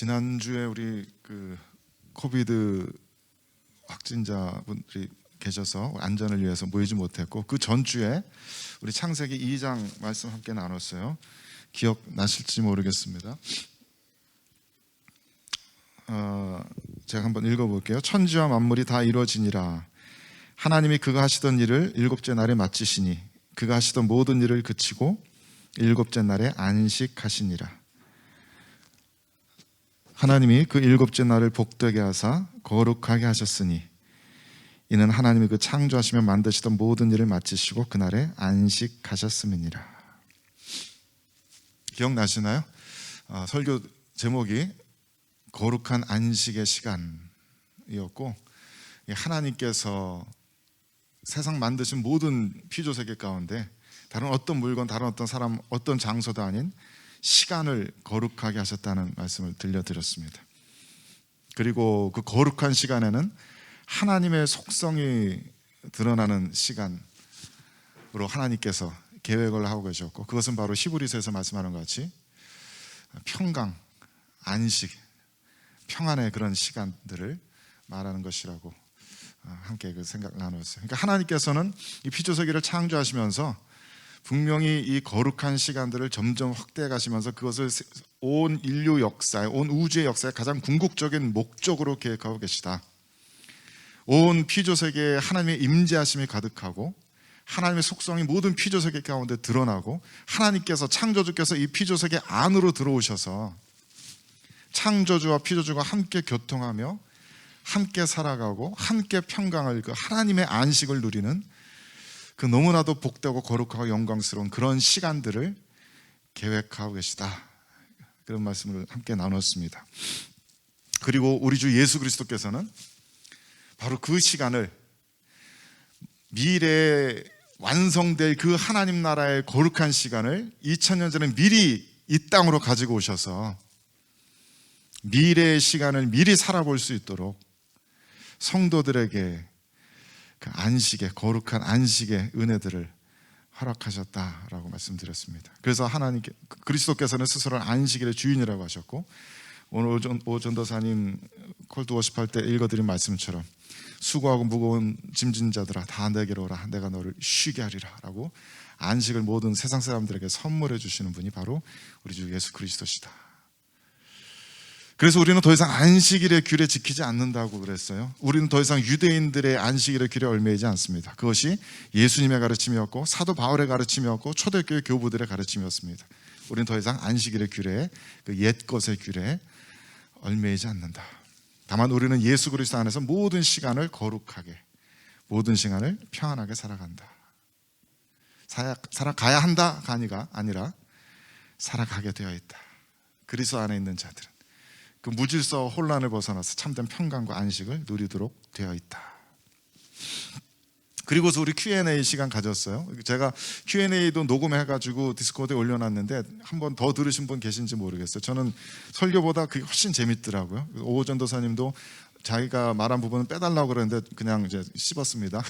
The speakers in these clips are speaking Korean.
지난주에 우리 코비드 확진자분들이 계셔서 안전을 위해서 모이지 못했고, 그 전주에 우리 창세기 2장 말씀 함께 나눴어요. 기억나실지 모르겠습니다. 제가 한번 읽어볼게요. 천지와 만물이 다 이루어지니라. 하나님이 그가 하시던 일을 일곱째 날에 마치시니 그가 하시던 모든 일을 그치고 일곱째 날에 안식하시니라. 하나님이 그 일곱째 날을 복되게 하사 거룩하게 하셨으니 이는 하나님이 그 창조하시며 만드시던 모든 일을 마치시고 그날에 안식하셨음이니라. 기억나시나요? 설교 제목이 거룩한 안식의 시간이었고, 하나님께서 세상 만드신 모든 피조세계 가운데 다른 어떤 물건, 다른 어떤 사람, 어떤 장소도 아닌 시간을 거룩하게 하셨다는 말씀을 들려드렸습니다. 그리고 그 거룩한 시간에는 하나님의 속성이 드러나는 시간으로 하나님께서 계획을 하고 계셨고, 그것은 바로 히브리서에서 말씀하는 것 같이 평강, 안식, 평안의 그런 시간들을 말하는 것이라고 함께 그 생각 나눴어요. 그러니까 하나님께서는 이 피조세계를 창조하시면서 분명히 이 거룩한 시간들을 점점 확대해 가시면서 그것을 온 인류 역사에, 온 우주의 역사에 가장 궁극적인 목적으로 계획하고 계시다. 온 피조세계에 하나님의 임재하심이 가득하고 하나님의 속성이 모든 피조세계 가운데 드러나고, 하나님께서, 창조주께서 이 피조세계 안으로 들어오셔서 창조주와 피조주가 함께 교통하며 함께 살아가고 함께 평강을, 그 하나님의 안식을 누리는 그 너무나도 복되고 거룩하고 영광스러운 그런 시간들을 계획하고 계시다. 그런 말씀을 함께 나눴습니다. 그리고 우리 주 예수 그리스도께서는 바로 그 시간을, 미래에 완성될 그 하나님 나라의 거룩한 시간을 2000년 전에 미리 이 땅으로 가지고 오셔서 미래의 시간을 미리 살아볼 수 있도록 성도들에게 그 안식의, 거룩한 안식의 은혜들을 허락하셨다라고 말씀드렸습니다. 그래서 하나님, 그리스도께서는 스스로는 안식일의 주인이라고 하셨고, 오늘 오전도사님 콜드 워십할 때 읽어드린 말씀처럼 수고하고 무거운 짐진 자들아 다 내게로 오라, 내가 너를 쉬게 하리라 라고 안식을 모든 세상 사람들에게 선물해 주시는 분이 바로 우리 주 예수 그리스도시다. 그래서 우리는 더 이상 안식일의 규례 지키지 않는다고 그랬어요. 우리는 더 이상 유대인들의 안식일의 규례에 얽매이지 않습니다. 그것이 예수님의 가르침이었고 사도 바울의 가르침이었고 초대교회 교부들의 가르침이었습니다. 우리는 더 이상 안식일의 규례에, 그 옛것의 규례에 얽매이지 않는다. 다만 우리는 예수 그리스도 안에서 모든 시간을 거룩하게, 모든 시간을 평안하게 살아간다. 살아가야 한다가 아니라 살아가게 되어 있다. 그리스도 안에 있는 자들은 그 무질서 혼란을 벗어나서 참된 평강과 안식을 누리도록 되어 있다. 그리고서 우리 Q&A 시간 가졌어요. 제가 Q&A도 녹음해가지고 디스코드에 올려놨는데 한 번 더 들으신 분 계신지 모르겠어요. 저는 설교보다 그게 훨씬 재밌더라고요. 오호전 도사님도 자기가 말한 부분은 빼달라고 그랬는데 그냥 이제 씹었습니다.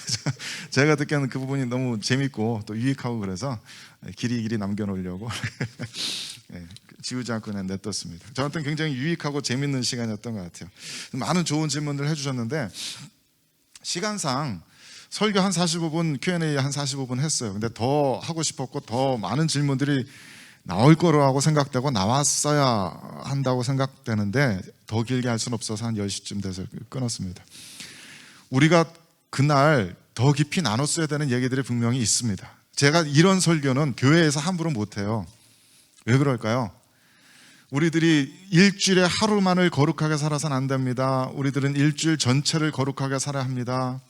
제가 듣기에는 그 부분이 너무 재밌고 또 유익하고 그래서 길이 남겨놓으려고 지우지 않고 그냥 냅뒀습니다. 저한테는 굉장히 유익하고 재밌는 시간이었던 것 같아요. 많은 좋은 질문들 해주셨는데, 시간상 설교 한 45분, Q&A 한 45분 했어요. 근데 더 하고 싶었고 더 많은 질문들이 나올 거라고 생각되고 나왔어야 한다고 생각되는데 더 길게 할 수는 없어서 한 10시쯤 돼서 끊었습니다. 우리가 그날 더 깊이 나눴어야 되는 얘기들이 분명히 있습니다. 제가 이런 설교는 교회에서 함부로 못해요. 왜 그럴까요? 우리들이 일주일에 하루만을 거룩하게 살아서는 안 됩니다. 우리들은 일주일 전체를 거룩하게 살아야 합니다.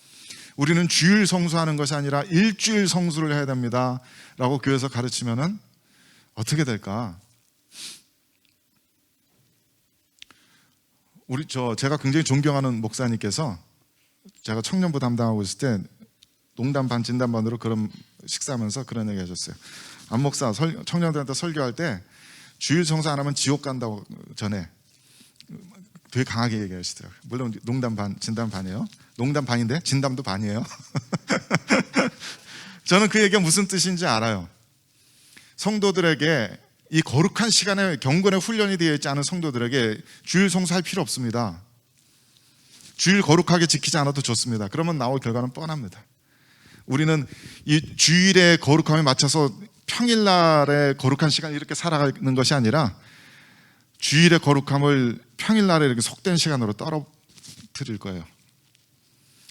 우리는 주일 성수하는 것이 아니라 일주일 성수를 해야 됩니다 라고 교회에서 가르치면은 어떻게 될까? 제가 굉장히 존경하는 목사님께서, 제가 청년부 담당하고 있을 때 농담 반 진담 반으로 그런 식사하면서 그런 얘기 하셨어요. 안 목사, 청년들한테 설교할 때 주일 성수 안 하면 지옥 간다고 전에 되게 강하게 얘기하시더라고요. 물론 농담 반, 진담 반이에요. 농담 반인데 진담도 반이에요. 저는 그 얘기가 무슨 뜻인지 알아요. 성도들에게 이 거룩한 시간에 경건의 훈련이 되어 있지 않은 성도들에게 주일 성수할 필요 없습니다. 주일 거룩하게 지키지 않아도 좋습니다. 그러면 나올 결과는 뻔합니다. 우리는 이 주일의 거룩함에 맞춰서 평일날의 거룩한 시간을 이렇게 살아가는 것이 아니라 주일의 거룩함을 평일날에 이렇게 속된 시간으로 떨어뜨릴 거예요.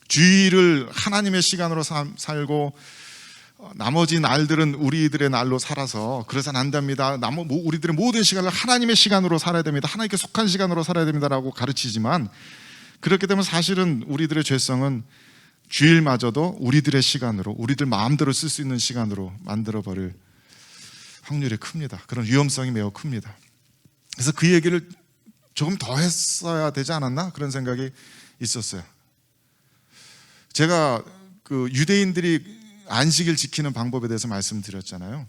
주일을 하나님의 시간으로 살고 나머지 날들은 우리들의 날로 살아서 그래서는 안 됩니다. 우리들의 모든 시간을 하나님의 시간으로 살아야 됩니다. 하나님께 속한 시간으로 살아야 됩니다라고 가르치지만, 그렇게 되면 사실은 우리들의 죄성은 주일마저도 우리들의 시간으로, 우리들 마음대로 쓸 수 있는 시간으로 만들어버릴 확률이 큽니다. 그런 위험성이 매우 큽니다. 그래서 그 얘기를 조금 더 했어야 되지 않았나? 그런 생각이 있었어요. 제가 그 유대인들이 안식일 지키는 방법에 대해서 말씀드렸잖아요.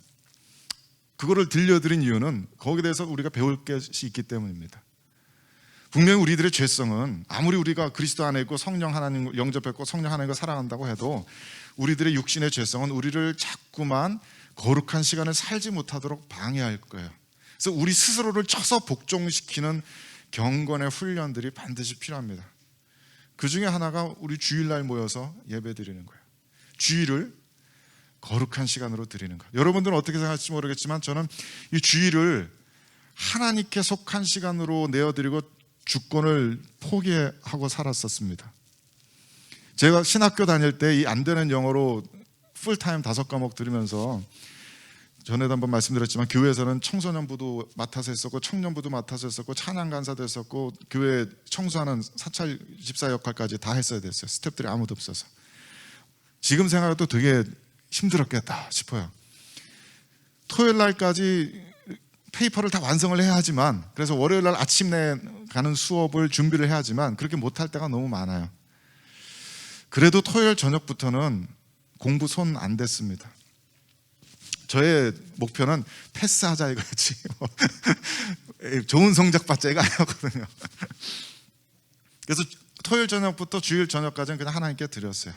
그거를 들려드린 이유는 거기에 대해서 우리가 배울 것이 있기 때문입니다. 분명히 우리들의 죄성은 아무리 우리가 그리스도 안에 있고 성령 하나님 영접했고 성령 하나님과 살아간다고 해도 우리들의 육신의 죄성은 우리를 자꾸만 거룩한 시간을 살지 못하도록 방해할 거예요. 그래서 우리 스스로를 쳐서 복종시키는 경건의 훈련들이 반드시 필요합니다. 그 중에 하나가 우리 주일날 모여서 예배 드리는 거예요. 주일을 거룩한 시간으로 드리는 것. 여러분들은 어떻게 생각할지 모르겠지만 저는 이 주일을 하나님께 속한 시간으로 내어드리고 주권을 포기하고 살았었습니다. 제가 신학교 다닐 때 이 안 되는 영어로 풀타임 5과목 들으면서 전에도 한번 말씀드렸지만 교회에서는 청소년부도 맡아서 했었고 청년부도 맡아서 했었고 찬양 간사도 했었고 교회 청소하는 사찰 집사 역할까지 다 했어야 됐어요. 스태프들이 아무도 없어서. 지금 생각해도 되게 힘들었겠다 싶어요. 토요일 날까지 페이퍼를 다 완성을 해야 하지만, 그래서 월요일 날 아침 내 가는 수업을 준비를 해야 하지만 그렇게 못할 때가 너무 많아요. 그래도 토요일 저녁부터는 공부 손 안 댔습니다. 저의 목표는 패스하자 이거지. 좋은 성적 받자 이거 아니었거든요. 그래서 토요일 저녁부터 주일 저녁까지는 그냥 하나님께 드렸어요.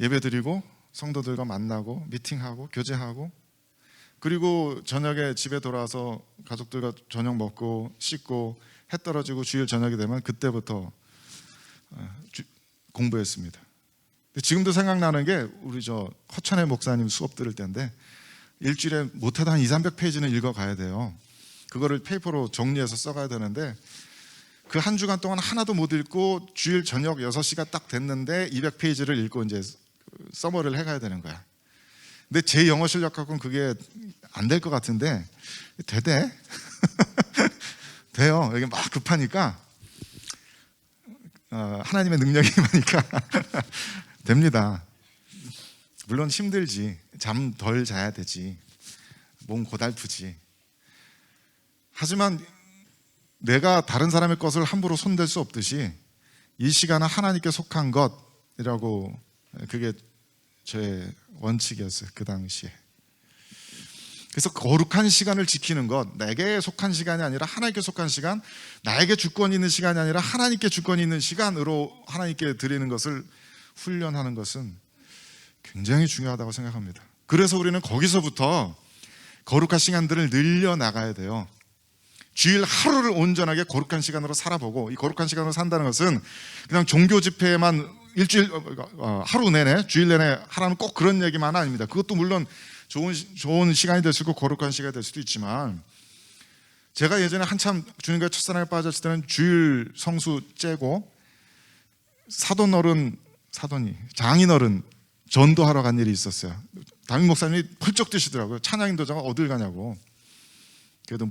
예배 드리고 성도들과 만나고 미팅하고 교제하고, 그리고 저녁에 집에 돌아와서 가족들과 저녁 먹고 씻고 해 떨어지고 주일 저녁이 되면 그때부터 공부했습니다. 지금도 생각나는 게 우리 허천의 목사님 수업 들을 때인데 일주일에 못해도 한 200~300페이지는 읽어가야 돼요. 그거를 페이퍼로 정리해서 써가야 되는데 그 한 주간 동안 하나도 못 읽고 주일 저녁 6시가 딱 됐는데 200페이지를 읽고 이제 서머리를 해가야 되는 거야. 근데 제 영어 실력 갖고는 그게 안 될 것 같은데 되대? 돼요. 이게 막 급하니까 하나님의 능력이 임하니까 됩니다. 물론 힘들지. 잠 덜 자야 되지. 몸 고달프지. 하지만 내가 다른 사람의 것을 함부로 손댈 수 없듯이 이 시간은 하나님께 속한 것이라고, 그게 제 원칙이었어요. 그 당시에. 그래서 거룩한 시간을 지키는 것, 내게 속한 시간이 아니라 하나님께 속한 시간, 나에게 주권이 있는 시간이 아니라 하나님께 주권이 있는 시간으로 하나님께 드리는 것을 훈련하는 것은 굉장히 중요하다고 생각합니다. 그래서 우리는 거기서부터 거룩한 시간들을 늘려나가야 돼요. 주일 하루를 온전하게 거룩한 시간으로 살아보고, 이 거룩한 시간으로 산다는 것은 그냥 종교 집회에만 일주일 하루 내내 주일 내내 하라는 꼭 그런 얘기만 아닙니다. 그것도 물론 좋은 시간이 될 수 있고 거룩한 시간이 될 수도 있지만, 제가 예전에 한참 주님과 첫사랑에 빠졌을 때는 주일 성수 째고 장인어른 전도하러 간 일이 있었어요. 담임 목사님이 펄쩍 뛰시더라고요. 찬양인도자가 어딜 가냐고. 그래도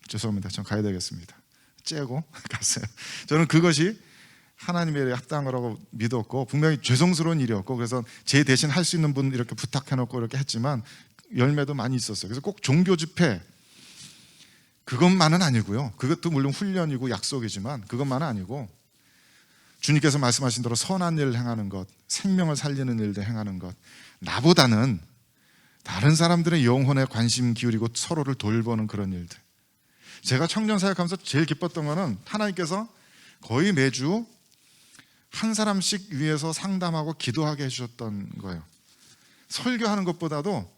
죄송합니다. 전 가야 되겠습니다. 째고 갔어요. 저는 그것이 하나님의 합당하라고 믿었고 분명히 죄송스러운 일이었고, 그래서 제 대신 할 수 있는 분 이렇게 부탁해놓고 이렇게 했지만 열매도 많이 있었어요. 그래서 꼭 종교 집회 그것만은 아니고요. 그것도 물론 훈련이고 약속이지만 그것만은 아니고, 주님께서 말씀하신 대로 선한 일을 행하는 것, 생명을 살리는 일들 행하는 것, 나보다는 다른 사람들의 영혼에 관심 기울이고 서로를 돌보는 그런 일들. 제가 청년 사역하면서 제일 기뻤던 거는 하나님께서 거의 매주 한 사람씩 위해서 상담하고 기도하게 해주셨던 거예요. 설교하는 것보다도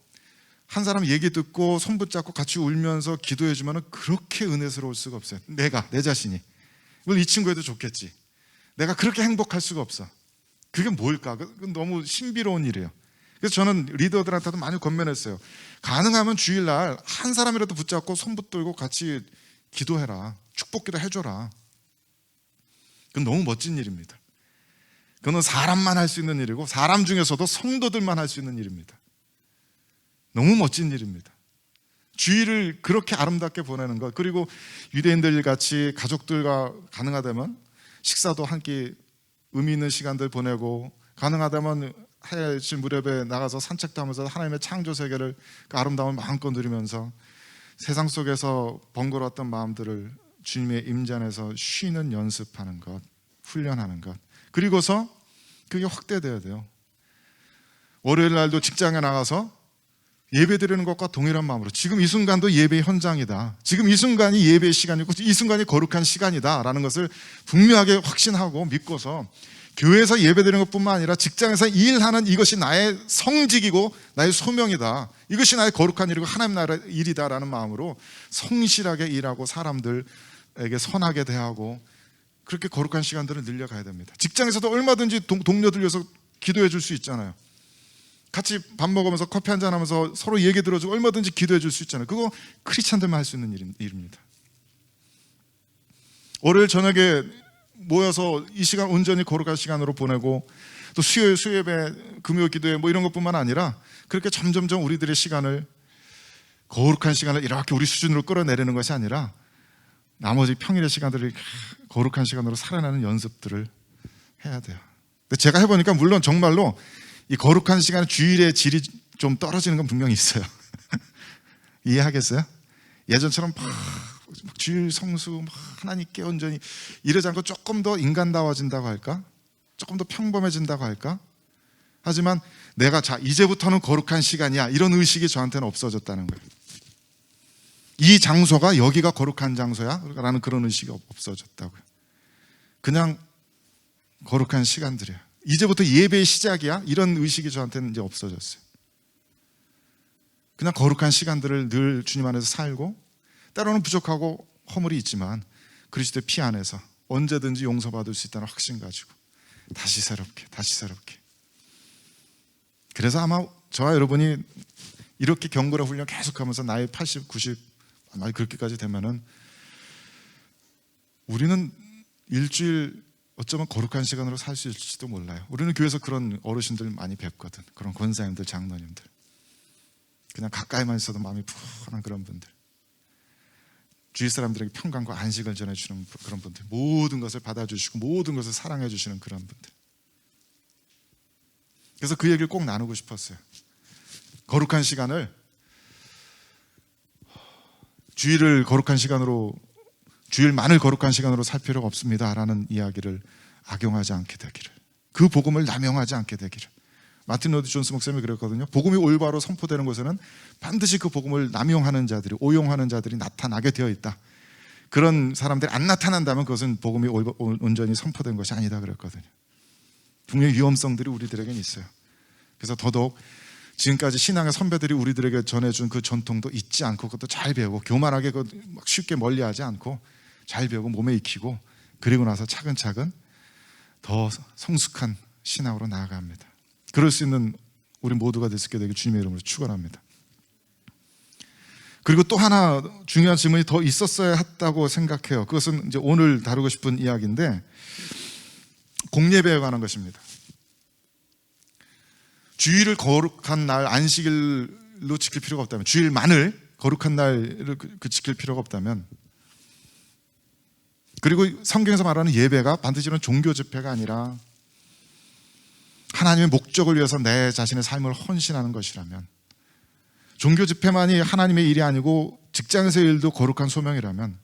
한 사람 얘기 듣고 손 붙잡고 같이 울면서 기도해 주면 그렇게 은혜스러울 수가 없어요. 내 자신이. 물론 이 친구에도 좋겠지. 내가 그렇게 행복할 수가 없어. 그게 뭘까? 그건 너무 신비로운 일이에요. 그래서 저는 리더들한테도 많이 권면했어요. 가능하면 주일날 한 사람이라도 붙잡고 손 붙들고 같이 기도해라. 축복기도 해줘라. 그건 너무 멋진 일입니다. 그건 사람만 할 수 있는 일이고 사람 중에서도 성도들만 할 수 있는 일입니다. 너무 멋진 일입니다. 주일을 그렇게 아름답게 보내는 것, 그리고 유대인들 같이 가족들과 가능하다면 식사도 한 끼 의미 있는 시간들 보내고, 가능하다면 해질 무렵에 나가서 산책도 하면서 하나님의 창조 세계를, 그 아름다움을 마음껏 누리면서 세상 속에서 번거로웠던 마음들을 주님의 임재 안에서 쉬는 연습하는 것, 훈련하는 것, 그리고서 그게 확대돼야 돼요. 월요일 날도 직장에 나가서 예배 드리는 것과 동일한 마음으로, 지금 이 순간도 예배의 현장이다, 지금 이 순간이 예배의 시간이고 이 순간이 거룩한 시간이다 라는 것을 분명하게 확신하고 믿고서 교회에서 예배 드리는 것뿐만 아니라 직장에서 일하는 이것이 나의 성직이고 나의 소명이다, 이것이 나의 거룩한 일이고 하나님 나라의 일이다 라는 마음으로 성실하게 일하고 사람들에게 선하게 대하고 그렇게 거룩한 시간들을 늘려가야 됩니다. 직장에서도 얼마든지 동료들 위해서 기도해 줄 수 있잖아요. 같이 밥 먹으면서 커피 한잔 하면서 서로 얘기 들어주고 얼마든지 기도해 줄 수 있잖아요. 그거 크리스찬들만 할 수 있는 일입니다. 월요일 저녁에 모여서 이 시간 온전히 거룩한 시간으로 보내고, 또 수요일 수요예배, 금요 기도회 뭐 이런 것뿐만 아니라 그렇게 점점점 우리들의 시간을, 거룩한 시간을 이렇게 우리 수준으로 끌어내리는 것이 아니라 나머지 평일의 시간들을 거룩한 시간으로 살아나는 연습들을 해야 돼요. 근데 제가 해보니까 물론 정말로 이 거룩한 시간에 주일의 질이 좀 떨어지는 건 분명히 있어요. 이해하겠어요? 예전처럼 막 주일 성수, 막 하나님께 온전히 이러지 않고 조금 더 인간다워진다고 할까? 조금 더 평범해진다고 할까? 하지만 내가 이제부터는 거룩한 시간이야, 이런 의식이 저한테는 없어졌다는 거예요. 이 장소가 여기가 거룩한 장소야 라는 그런 의식이 없어졌다고요. 그냥 거룩한 시간들이야, 이제부터 예배의 시작이야, 이런 의식이 저한테는 이제 없어졌어요. 그냥 거룩한 시간들을 늘 주님 안에서 살고, 때로는 부족하고 허물이 있지만 그리스도의 피 안에서 언제든지 용서받을 수 있다는 확신 가지고 다시 새롭게. 그래서 아마 저와 여러분이 이렇게 경건의 훈련 계속하면서 나이 80, 90, 아마 그렇게까지 되면은 우리는 일주일 어쩌면 거룩한 시간으로 살 수 있을지도 몰라요. 우리는 교회에서 그런 어르신들 많이 뵙거든. 그런 권사님들, 장로님들, 그냥 가까이만 있어도 마음이 푸근한 그런 분들, 주위 사람들에게 평강과 안식을 전해주는 그런 분들, 모든 것을 받아주시고 모든 것을 사랑해 주시는 그런 분들. 그래서 그 얘기를 꼭 나누고 싶었어요. 거룩한 시간을, 주일을 거룩한 시간으로, 주일만을 거룩한 시간으로 살 필요가 없습니다 라는 이야기를 악용하지 않게 되기를, 그 복음을 남용하지 않게 되기를. 마틴 로드 존스 목사님이 그랬거든요. 복음이 올바로 선포되는 곳에는 반드시 그 복음을 남용하는 자들이, 오용하는 자들이 나타나게 되어 있다. 그런 사람들이 안 나타난다면 그것은 복음이 온전히 선포된 것이 아니다 그랬거든요. 분명히 위험성들이 우리들에게는 있어요. 그래서 더더욱 지금까지 신앙의 선배들이 우리들에게 전해준 그 전통도 잊지 않고, 그것도 잘 배우고, 교만하게 막 쉽게 멀리하지 않고 잘 배우고 몸에 익히고, 그리고 나서 차근차근 더 성숙한 신앙으로 나아갑니다. 그럴 수 있는 우리 모두가 될 수 있게 되길 주님의 이름으로 축원합니다. 그리고 또 하나 중요한 질문이 더 있었어야 했다고 생각해요. 그것은 이제 오늘 다루고 싶은 이야기인데, 공예배에 관한 것입니다. 주일을 거룩한 날, 안식일로 지킬 필요가 없다면, 주일만을 거룩한 날을 지킬 필요가 없다면, 그리고 성경에서 말하는 예배가 반드시 이런 종교 집회가 아니라 하나님의 목적을 위해서 내 자신의 삶을 헌신하는 것이라면, 종교 집회만이 하나님의 일이 아니고 직장에서의 일도 거룩한 소명이라면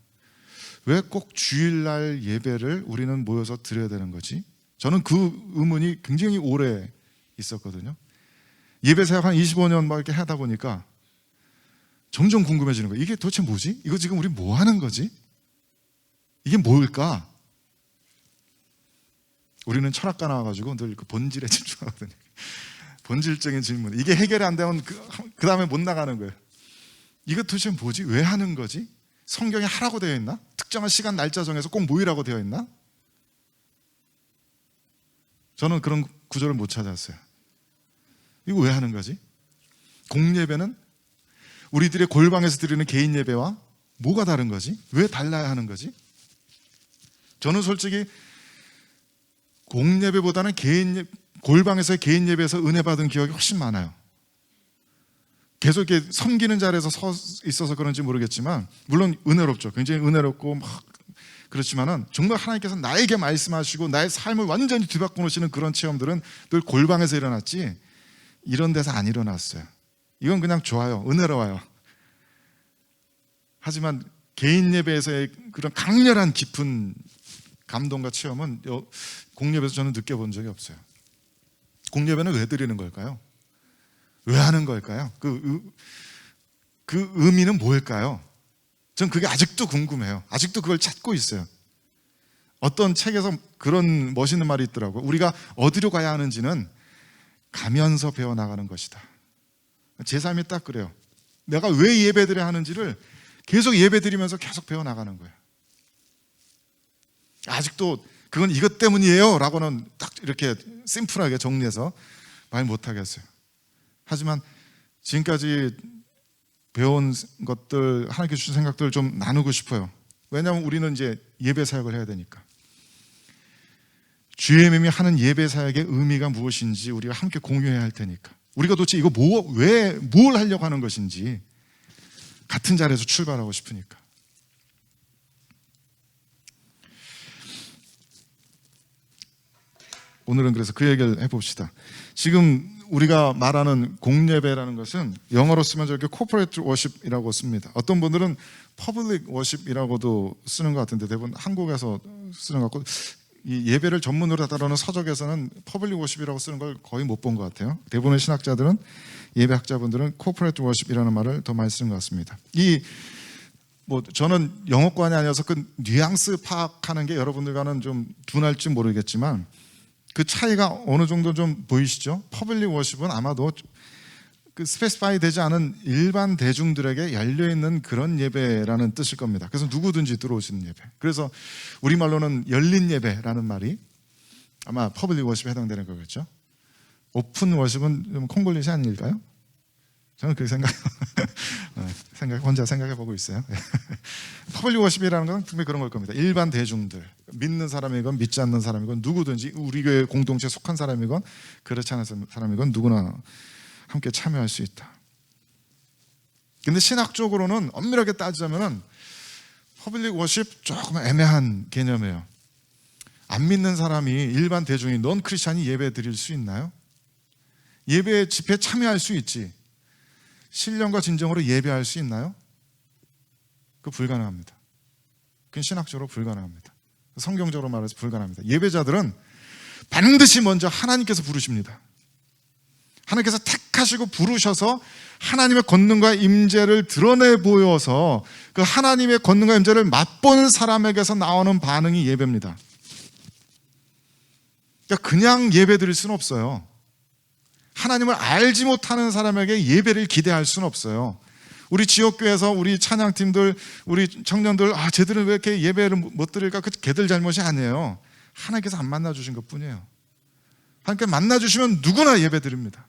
왜 꼭 주일날 예배를 우리는 모여서 드려야 되는 거지? 저는 그 의문이 굉장히 오래 있었거든요. 예배 사역 한 25년 막 이렇게 하다 보니까 점점 궁금해지는 거예요. 이게 도대체 뭐지? 이거 지금 우리 뭐 하는 거지? 이게 뭘까? 우리는 철학가 나와가지고 늘 그 본질에 집중하거든요. 본질적인 질문. 이게 해결이 안 되면 그 다음에 못 나가는 거예요. 이거 도대체 뭐지? 왜 하는 거지? 성경에 하라고 되어 있나? 특정한 시간 날짜 정해서 꼭 모이라고 되어 있나? 저는 그런 구조를 못 찾았어요. 이거 왜 하는 거지? 공예배는 우리들의 골방에서 드리는 개인 예배와 뭐가 다른 거지? 왜 달라야 하는 거지? 저는 솔직히 공예배보다는 골방에서의 개인 예배에서 은혜 받은 기억이 훨씬 많아요. 계속 이렇게 섬기는 자리에서 서 있어서 그런지 모르겠지만, 물론 은혜롭죠. 굉장히 은혜롭고 막 그렇지만은 정말 하나님께서 나에게 말씀하시고 나의 삶을 완전히 뒤바꿔 놓으시는 그런 체험들은 늘 골방에서 일어났지 이런 데서 안 일어났어요. 이건 그냥 좋아요. 은혜로워요. 하지만 개인 예배에서의 그런 강렬한 깊은 감동과 체험은 공예배에서 저는 느껴본 적이 없어요. 공예배는 왜 드리는 걸까요? 왜 하는 걸까요? 그 의미는 뭘까요? 전 그게 아직도 궁금해요. 아직도 그걸 찾고 있어요. 어떤 책에서 그런 멋있는 말이 있더라고요. 우리가 어디로 가야 하는지는 가면서 배워나가는 것이다. 제 삶이 딱 그래요. 내가 왜 예배드려야 하는지를 계속 예배드리면서 계속 배워나가는 거예요. 아직도 그건 이것 때문이에요 라고는 딱 이렇게 심플하게 정리해서 말 못하겠어요. 하지만 지금까지 배운 것들, 하나님께 주신 생각들을 좀 나누고 싶어요. 왜냐하면 우리는 이제 예배 사역을 해야 되니까. 주님이 하는 예배 사역의 의미가 무엇인지 우리가 함께 공유해야 할 테니까. 우리가 도대체 이거 뭘 하려고 하는 것인지 같은 자리에서 출발하고 싶으니까. 오늘은 그래서 그 얘기를 해봅시다. 지금 우리가 말하는 공예배라는 것은 영어로 쓰면 저렇게 corporate worship이라고 씁니다. 어떤 분들은 public worship이라고도 쓰는 것 같은데 대부분 한국에서 쓰는 것 같고, 이 예배를 전문으로 다루는 서적에서는 public worship이라고 쓰는 걸 거의 못 본 것 같아요. 대부분의 신학자들은, 예배학자분들은 corporate worship이라는 말을 더 많이 쓰는 것 같습니다. 저는 영어권이 아니어서 그 뉘앙스 파악하는 게 여러분들과는 좀 둔할지 모르겠지만 그 차이가 어느 정도 좀 보이시죠? 퍼블릭 워십은 아마도 그 스페시파이 되지 않은 일반 대중들에게 열려있는 그런 예배라는 뜻일 겁니다. 그래서 누구든지 들어오시는 예배. 그래서 우리말로는 열린 예배라는 말이 아마 퍼블릭 워십에 해당되는 거겠죠. 오픈 워십은 좀 콩글리시 아닐까요? 저는 그렇게 혼자 생각해 보고 있어요. 퍼블릭 워십이라는 건 분명히 그런 걸 겁니다. 일반 대중들, 믿는 사람이건 믿지 않는 사람이건 누구든지 우리 교회 공동체에 속한 사람이건 그렇지 않은 사람이건 누구나 함께 참여할 수 있다. 근데 신학적으로는 엄밀하게 따지자면은 퍼블릭 워십 조금 애매한 개념이에요. 안 믿는 사람이, 일반 대중이 넌 크리스찬이 예배 드릴 수 있나요? 예배 집회에 참여할 수 있지. 신령과 진정으로 예배할 수 있나요? 그거 불가능합니다. 그건 신학적으로 불가능합니다. 성경적으로 말해서 불가능합니다. 예배자들은 반드시 먼저 하나님께서 부르십니다. 하나님께서 택하시고 부르셔서 하나님의 권능과 임재를 드러내 보여서 그 하나님의 권능과 임재를 맛본 사람에게서 나오는 반응이 예배입니다. 그러니까 그냥 예배 드릴 수는 없어요. 하나님을 알지 못하는 사람에게 예배를 기대할 수는 없어요. 우리 지역교회에서 우리 찬양팀들, 우리 청년들, 쟤들은 왜 이렇게 예배를 못 드릴까? 그 걔들 잘못이 아니에요. 하나님께서 안 만나주신 것 뿐이에요. 하나님께 만나주시면 누구나 예배 드립니다.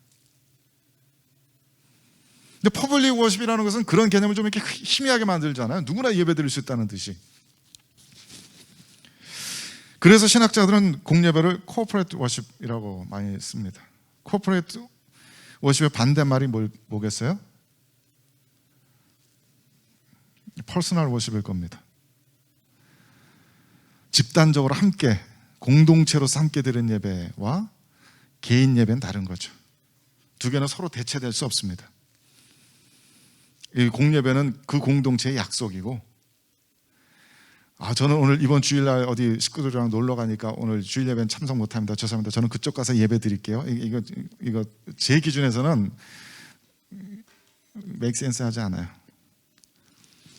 근데 퍼블릭 워십이라는 것은 그런 개념을 좀 이렇게 희미하게 만들잖아요. 누구나 예배 드릴 수 있다는 뜻이. 그래서 신학자들은 공예배를 코퍼레이트 워십이라고 많이 씁니다. 코퍼레이트 워십의 반대말이 뭐겠어요? 퍼스널 워십일 겁니다. 집단적으로 함께 공동체로서 함께 드리는 예배와 개인 예배는 다른 거죠. 두 개는 서로 대체될 수 없습니다. 이 공예배는 그 공동체의 약속이고, 저는 오늘 이번 주일날 어디 식구들이랑 놀러 가니까 오늘 주일 예배는 참석 못합니다. 죄송합니다. 저는 그쪽 가서 예배 드릴게요. 이거 제 기준에서는 make sense 하지 않아요.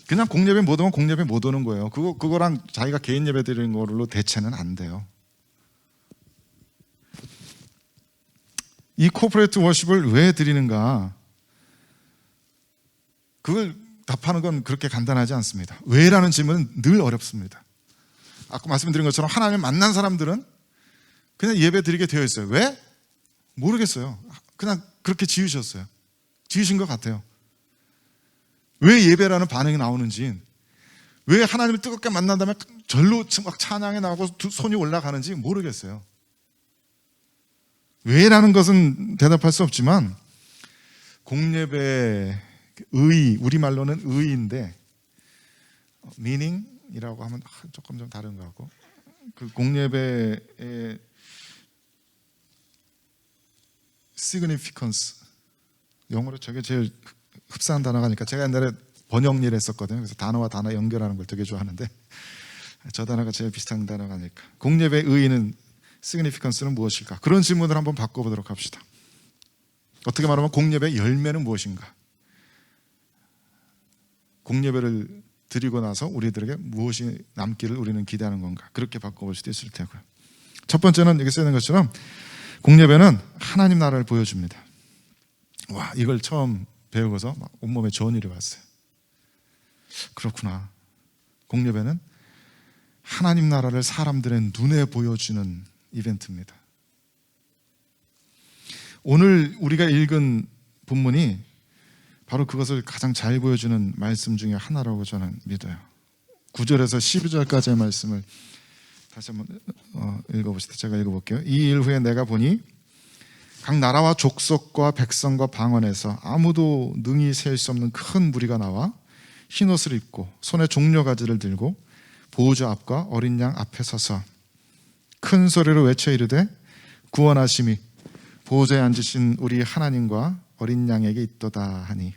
그냥 공예배 못 오면 공예배 못 오는 거예요. 그거랑 자기가 개인 예배 드리는 걸로 대체는 안 돼요. 이 코퍼레이트 워십을 왜 드리는가? 그걸 답하는 건 그렇게 간단하지 않습니다. 왜라는 질문은 늘 어렵습니다. 아까 말씀드린 것처럼 하나님을 만난 사람들은 그냥 예배 드리게 되어 있어요. 왜? 모르겠어요. 그냥 그렇게 지으셨어요. 지으신 것 같아요. 왜 예배라는 반응이 나오는지, 왜 하나님을 뜨겁게 만난 다음에 절로 막 찬양에 나가고 손이 올라가는지 모르겠어요. 왜라는 것은 대답할 수 없지만, 공예배의 의, 우리말로는 의인데 meaning이라고 하면 조금 좀 다른 것 같고, 그 공예배의 significance, 영어로 저게 제일 흡사한 단어가 아닐까. 제가 옛날에 번역 일 했었거든요. 그래서 단어와 단어 연결하는 걸 되게 좋아하는데 저 단어가 제일 비슷한 단어가 아닐까. 공예배의 의의는, significance는 무엇일까? 그런 질문을 한번 바꿔보도록 합시다. 어떻게 말하면 공예배의 열매는 무엇인가? 공예배를 드리고 나서 우리들에게 무엇이 남기를 우리는 기대하는 건가? 그렇게 바꿔볼 수도 있을 테고요. 첫 번째는 여기 쓰는 것처럼 공예배는 하나님 나라를 보여줍니다. 와, 이걸 처음 배우고서 막 온몸에 전율이 왔어요. 그렇구나. 공예배는 하나님 나라를 사람들의 눈에 보여주는 이벤트입니다. 오늘 우리가 읽은 본문이 바로 그것을 가장 잘 보여주는 말씀 중에 하나라고 저는 믿어요. 9절에서 12절까지의 말씀을 다시 한번 읽어보시다. 제가 읽어볼게요. 이 일 후에 내가 보니 각 나라와 족속과 백성과 방언에서 아무도 능히 셀 수 없는 큰 무리가 나와 흰 옷을 입고 손에 종려가지를 들고 보호자 앞과 어린 양 앞에 서서 큰 소리로 외쳐 이르되 구원하심이 보호자에 앉으신 우리 하나님과 어린 양에게 있도다 하니,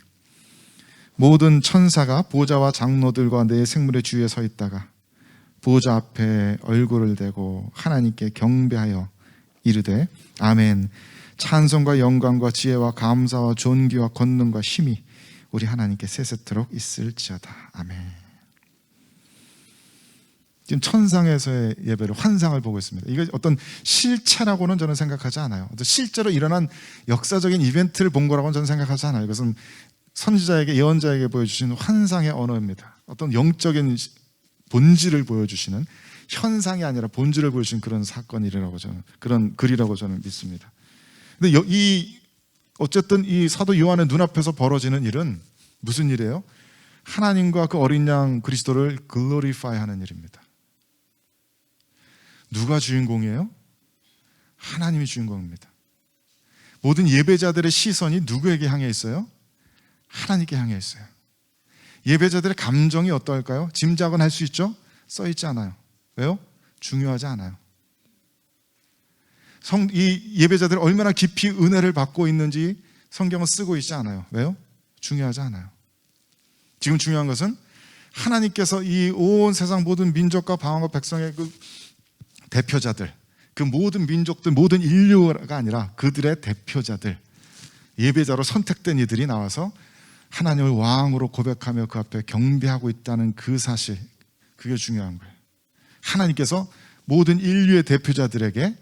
모든 천사가 보호자와 장로들과 내 생물의 주위에 서 있다가 보호자 앞에 얼굴을 대고 하나님께 경배하여 이르되 아멘. 찬송과 영광과 지혜와 감사와 존귀와 권능과 힘이 우리 하나님께 세세토록 있을지어다. 아멘. 지금 천상에서의 예배를, 환상을 보고 있습니다. 이게 어떤 실체라고는 저는 생각하지 않아요. 실제로 일어난 역사적인 이벤트를 본 거라고는 저는 생각하지 않아요. 이것은 선지자에게, 예언자에게 보여주신 환상의 언어입니다. 어떤 영적인 본질을 보여주시는, 현상이 아니라 본질을 보여주신 그런 사건이라고 저는, 그런 글이라고 저는 믿습니다. 근데 어쨌든 이 사도 요한의 눈앞에서 벌어지는 일은 무슨 일이에요? 하나님과 그 어린 양 그리스도를 글로리파이 하는 일입니다. 누가 주인공이에요? 하나님이 주인공입니다. 모든 예배자들의 시선이 누구에게 향해 있어요? 하나님께 향해 있어요. 예배자들의 감정이 어떨까요? 짐작은 할 수 있죠? 써 있지 않아요. 왜요? 중요하지 않아요. 이 예배자들이 얼마나 깊이 은혜를 받고 있는지 성경은 쓰고 있지 않아요. 왜요? 중요하지 않아요. 지금 중요한 것은 하나님께서 이 온 세상 모든 민족과 방언과 백성의 그 대표자들, 그 모든 민족들, 모든 인류가 아니라 그들의 대표자들, 예배자로 선택된 이들이 나와서 하나님을 왕으로 고백하며 그 앞에 경배하고 있다는 그 사실, 그게 중요한 거예요. 하나님께서 모든 인류의 대표자들에게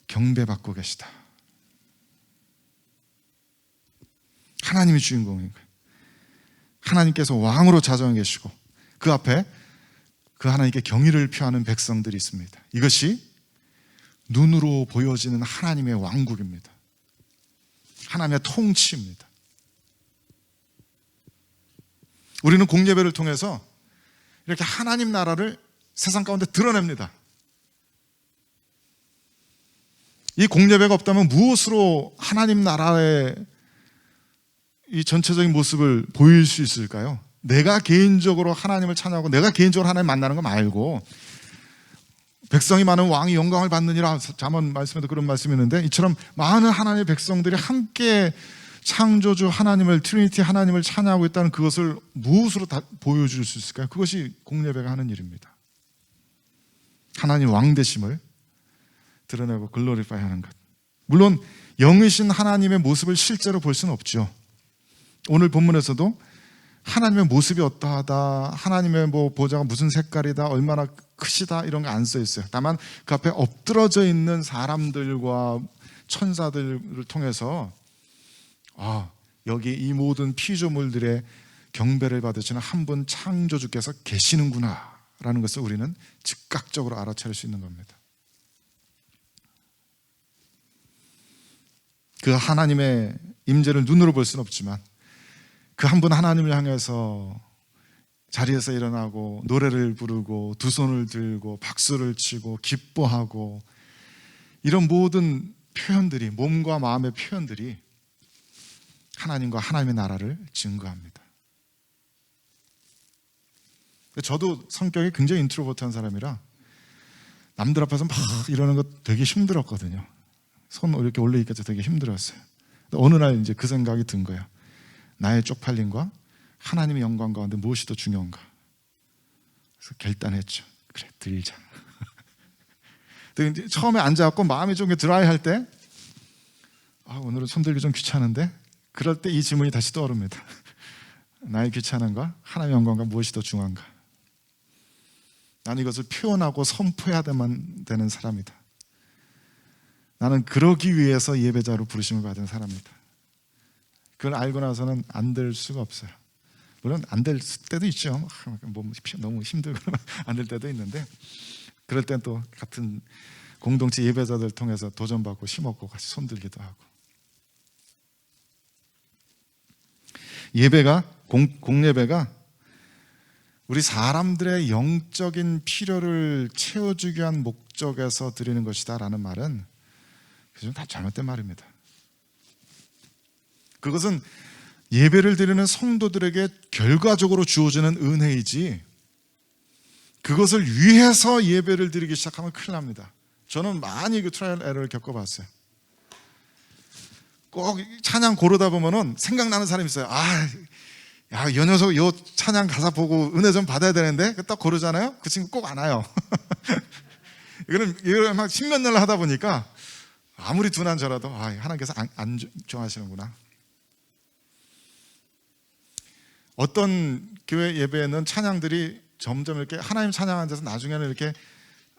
경배받고 계시다. 하나님이 주인공인 거예요. 하나님께서 왕으로 자정해 계시고 그 앞에 그 하나님께 경의를 표하는 백성들이 있습니다. 이것이 눈으로 보여지는 하나님의 왕국입니다. 하나님의 통치입니다. 우리는 공예배를 통해서 이렇게 하나님 나라를 세상 가운데 드러냅니다. 이 공예배가 없다면 무엇으로 하나님 나라의 이 전체적인 모습을 보일 수 있을까요? 내가 개인적으로 하나님을 찬양하고 내가 개인적으로 하나님 만나는 거 말고, 백성이 많은 왕이 영광을 받느니라, 잠언 말씀에도 그런 말씀이 있는데, 이처럼 많은 하나님의 백성들이 함께 창조주 하나님을, 트리니티 하나님을 찬양하고 있다는 그것을 무엇으로 다 보여줄 수 있을까요? 그것이 공예배가 하는 일입니다. 하나님 왕되심을 드러내고 글로리파이 하는 것. 물론 영이신 하나님의 모습을 실제로 볼 수는 없죠. 오늘 본문에서도 하나님의 모습이 어떠하다, 하나님의 뭐 보좌가 무슨 색깔이다, 얼마나 크시다, 이런 거 안 써 있어요. 다만 그 앞에 엎드러져 있는 사람들과 천사들을 통해서 여기 이 모든 피조물들의 경배를 받으시는 한 분 창조주께서 계시는구나 라는 것을 우리는 즉각적으로 알아차릴 수 있는 겁니다. 그 하나님의 임재를 눈으로 볼 수는 없지만 그 한 분 하나님을 향해서 자리에서 일어나고 노래를 부르고 두 손을 들고 박수를 치고 기뻐하고 이런 모든 표현들이, 몸과 마음의 표현들이 하나님과 하나님의 나라를 증거합니다. 저도 성격이 굉장히 인트로버트한 사람이라 남들 앞에서 막 이러는 거 되게 힘들었거든요. 손 이렇게 올리기까지 되게 힘들었어요. 어느 날 이제 그 생각이 든 거예요. 나의 쪽팔림과 하나님의 영광 가운데 무엇이 더 중요한가? 그래서 결단했죠. 그래, 들자. 근데 처음에 앉아갖고 마음이 좀 드라이할 때 오늘은 손들기 좀 귀찮은데, 그럴 때 이 질문이 다시 떠오릅니다. 나의 귀찮음과 하나님의 영광과 무엇이 더 중요한가? 나는 이것을 표현하고 선포해야만 되는 사람이다. 나는 그러기 위해서 예배자로 부르심을 받은 사람이다. 그걸 알고 나서는 안 될 수가 없어요. 물론 안 될 때도 있죠. 너무 힘들고 안 될 때도 있는데, 그럴 땐 또 같은 공동체 예배자들 통해서 도전받고 힘없고 같이 손들기도 하고. 예배가 공예배가 우리 사람들의 영적인 필요를 채워주기 위한 목적에서 드리는 것이다라는 말은 좀 다 잘못된 말입니다. 그것은 예배를 드리는 성도들에게 결과적으로 주어지는 은혜이지, 그것을 위해서 예배를 드리기 시작하면 큰일 납니다. 저는 많이 그 트라이얼 에러를 겪어봤어요. 꼭 찬양 고르다 보면은 생각나는 사람이 있어요. 이 녀석 요 찬양 가사 보고 은혜 좀 받아야 되는데, 딱 고르잖아요. 그 친구 꼭 안 와요. 이거를 막 십몇 년을 하다 보니까 아무리 둔한 저라도 하나님께서 안 좋아하시는구나. 어떤 교회 예배에는 찬양들이 점점 이렇게 하나님 찬양하는 데서 나중에는 이렇게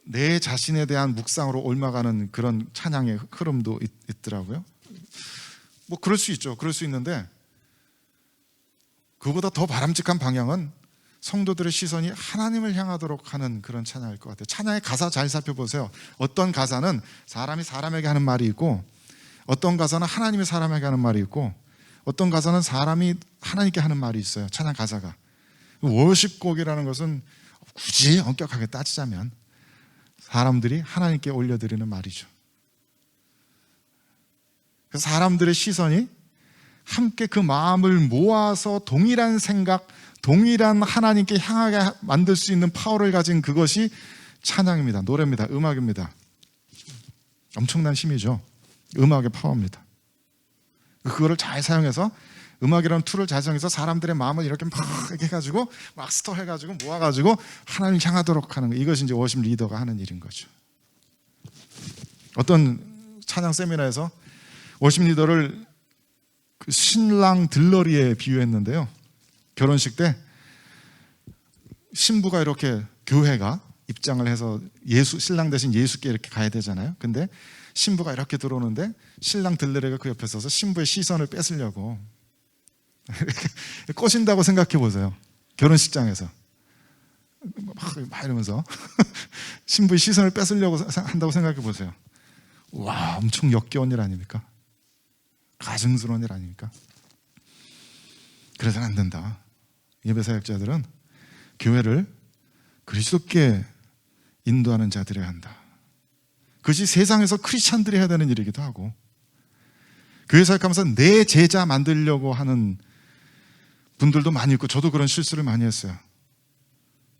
내 자신에 대한 묵상으로 옮아가는 그런 찬양의 흐름도 있더라고요. 뭐 그럴 수 있죠. 그럴 수 있는데, 그보다 더 바람직한 방향은 성도들의 시선이 하나님을 향하도록 하는 그런 찬양일 것 같아요. 찬양의 가사 잘 살펴보세요. 어떤 가사는 사람이 사람에게 하는 말이 있고, 어떤 가사는 하나님이 사람에게 하는 말이 있고, 어떤 가사는 사람이 하나님께 하는 말이 있어요. 찬양 가사가. 워십곡이라는 것은 굳이 엄격하게 따지자면 사람들이 하나님께 올려드리는 말이죠. 그래서 사람들의 시선이 함께 그 마음을 모아서 동일한 생각, 동일한 하나님께 향하게 만들 수 있는 파워를 가진 그것이 찬양입니다. 노래입니다. 음악입니다. 엄청난 힘이죠. 음악의 파워입니다. 그거를 잘 사용해서, 음악이라는 툴을 잘 사용해서 사람들의 마음을 이렇게 막 해가지고 막 스토해가지고 모아가지고 하나님을 향하도록 하는 거, 이것이 이제 워십 리더가 하는 일인 거죠. 어떤 찬양 세미나에서 워십 리더를 그 신랑 들러리에 비유했는데요. 결혼식 때 신부가 이렇게, 교회가 입장을 해서 신랑 대신 예수께 이렇게 가야 되잖아요. 근데 신부가 이렇게 들어오는데 신랑 들러리가 그 옆에 서서 신부의 시선을 뺏으려고 꼬신다고 생각해 보세요. 결혼식장에서 막 이러면서 신부의 시선을 뺏으려고 한다고 생각해 보세요. 와, 엄청 역겨운 일 아닙니까? 가증스러운 일 아닙니까? 그래서는 안 된다. 예배 사역자들은 교회를 그리스도께 인도하는 자들이어야 한다. 그것이 세상에서 크리스찬들이 해야 되는 일이기도 하고, 교회 사역하면서 내 제자 만들려고 하는 분들도 많이 있고, 저도 그런 실수를 많이 했어요.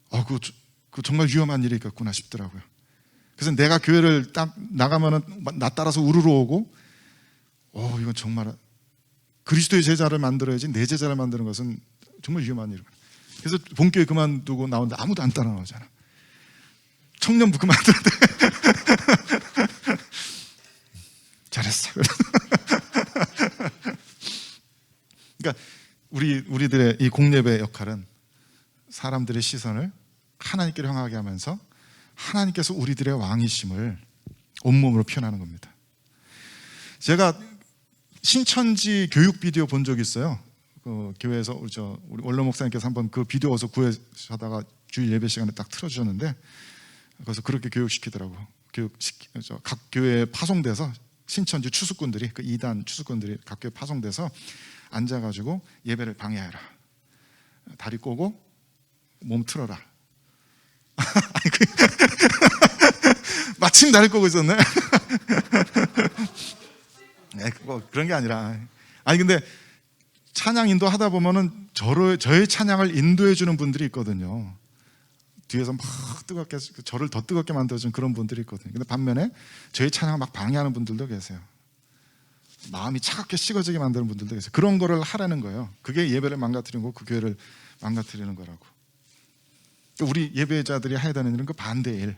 그거 정말 위험한 일이겠구나 싶더라고요. 그래서 내가 교회를 딱 나가면은 나 따라서 우르르 오고, 이건 정말 그리스도의 제자를 만들어야지 내 제자를 만드는 것은 정말 위험한 일이구나. 그래서 본교회 그만두고 나오는데 아무도 안 따라 나오잖아. 청년부 그만두는데 잘했어. 그러니까 우리들의 이 공예배 역할은 사람들의 시선을 하나님께로 향하게 하면서 하나님께서 우리들의 왕이심을 온몸으로 표현하는 겁니다. 제가 신천지 교육 비디오 본 적이 있어요. 그 교회에서 우리 원로 목사님께서 한번 그 비디오 어서 구해하다가 주일 예배 시간에 딱 틀어주셨는데, 그래서 그렇게 교육시키더라고. 각 교회에 파송돼서 신천지 추수꾼들이, 그 2단 추수꾼들이 각 교회 파송돼서 앉아가지고 예배를 방해해라. 다리 꼬고 몸 틀어라. 마침 다리 꼬고 있었네. 뭐 그런 게 아니라, 근데 찬양 인도 하다 보면은 저의 찬양을 인도해 주는 분들이 있거든요. 뒤에서 막 뜨겁게, 저를 더 뜨겁게 만들어주는 그런 분들이 있거든요. 근데 반면에 저희 찬양을 막 방해하는 분들도 계세요. 마음이 차갑게 식어지게 만드는 분들도 계세요. 그런 거를 하라는 거예요. 그게 예배를 망가뜨리는 거고, 그 교회를 망가뜨리는 거라고. 우리 예배자들이 해야 되는 일은 그 반대의 일.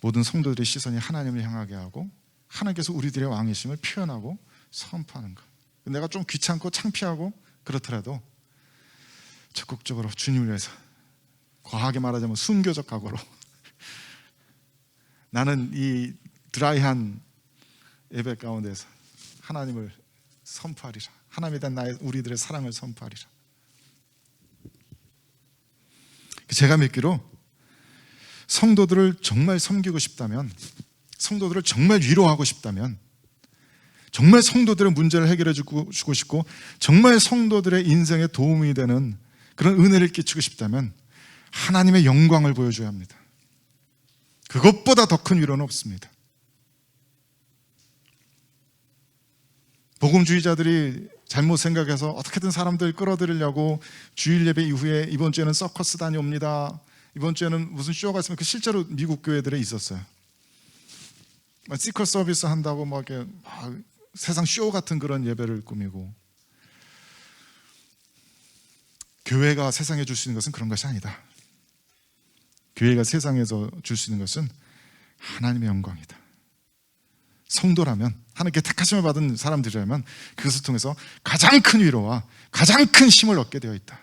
모든 성도들의 시선이 하나님을 향하게 하고, 하나님께서 우리들의 왕이심을 표현하고 선포하는 것. 내가 좀 귀찮고 창피하고 그렇더라도 적극적으로 주님을 위해서, 과하게 말하자면 순교적 각오로 나는 이 드라이한 예배 가운데서 하나님을 선포하리라. 하나님에 대한 우리들의 사랑을 선포하리라. 제가 믿기로 성도들을 정말 섬기고 싶다면, 성도들을 정말 위로하고 싶다면, 정말 성도들의 문제를 해결해 주고 싶고, 정말 성도들의 인생에 도움이 되는 그런 은혜를 끼치고 싶다면 하나님의 영광을 보여줘야 합니다. 그것보다 더 큰 위로는 없습니다. 복음주의자들이 잘못 생각해서 어떻게든 사람들 끌어들이려고 주일 예배 이후에 이번 주에는 서커스 다녀옵니다, 이번 주에는 무슨 쇼가 있으면, 그 실제로 미국 교회들에 있었어요. 시컬 서비스 한다고 막 이렇게 세상 쇼 같은 그런 예배를 꾸미고. 교회가 세상에 줄 수 있는 것은 그런 것이 아니다. 교회가 세상에서 줄 수 있는 것은 하나님의 영광이다. 성도라면, 하나님께 택하심을 받은 사람들이라면 그것을 통해서 가장 큰 위로와 가장 큰 힘을 얻게 되어 있다.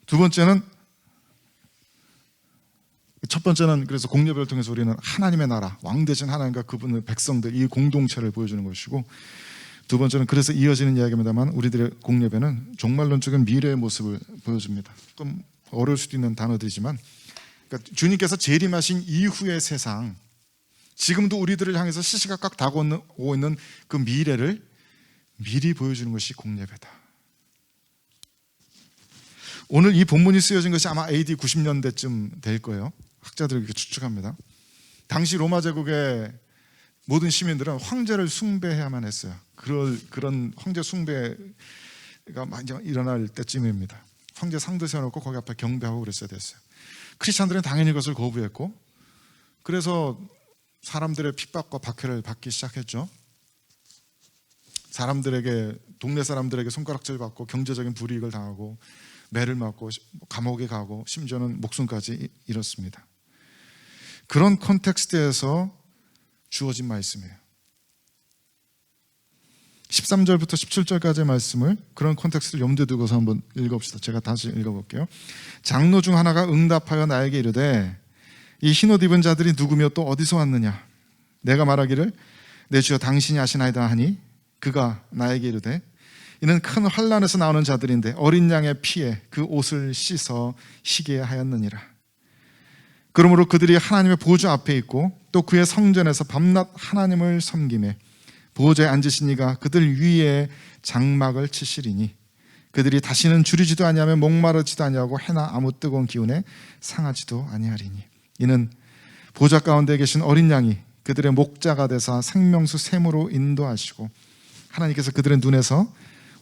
두 번째는, 첫 번째는 그래서 공예배를 통해서 우리는 하나님의 나라, 왕 되신 하나님과 그분의 백성들, 이 공동체를 보여주는 것이고, 두 번째는 그래서 이어지는 이야기입니다만, 우리들의 공예배는 종말론적인 미래의 모습을 보여줍니다. 좀 어려울 수도 있는 단어들이지만, 그러니까 주님께서 재림하신 이후의 세상, 지금도 우리들을 향해서 시시각각 다가오고 있는 그 미래를 미리 보여주는 것이 공예배다. 오늘 이 본문이 쓰여진 것이 아마 AD 90년대쯤 될 거예요. 학자들이 그렇게 추측합니다. 당시 로마 제국의 모든 시민들은 황제를 숭배해야만 했어요. 그런 황제 숭배가 많이 일어날 때쯤입니다. 황제 상도 세워놓고 거기 앞에 경배하고 그랬어야 됐어요. 크리스찬들은 당연히 그것을 거부했고, 그래서 사람들의 핍박과 박해를 받기 시작했죠. 동네 사람들에게 손가락질 받고 경제적인 불이익을 당하고 매를 맞고 감옥에 가고 심지어는 목숨까지 잃었습니다. 그런 컨텍스트에서 주어진 말씀이에요. 13절부터 17절까지의 말씀을 그런 컨텍스트를 염두에 두고서 한번 읽어봅시다. 제가 다시 읽어볼게요. 장로 중 하나가 응답하여 나에게 이르되 이 흰옷 입은 자들이 누구며 또 어디서 왔느냐? 내가 말하기를 내 주여 당신이 아시나이다 하니 그가 나에게 이르되 이는 큰 환난에서 나오는 자들인데 어린 양의 피에 그 옷을 씻어 희게 하였느니라. 그러므로 그들이 하나님의 보좌 앞에 있고 또 그의 성전에서 밤낮 하나님을 섬기매 보좌에 앉으신 이가 그들 위에 장막을 치시리니 그들이 다시는 줄이지도 아니하며 목마르지도 아니하고 해나 아무 뜨거운 기운에 상하지도 아니하리니 이는 보좌 가운데 계신 어린 양이 그들의 목자가 되사 생명수 샘으로 인도하시고 하나님께서 그들의 눈에서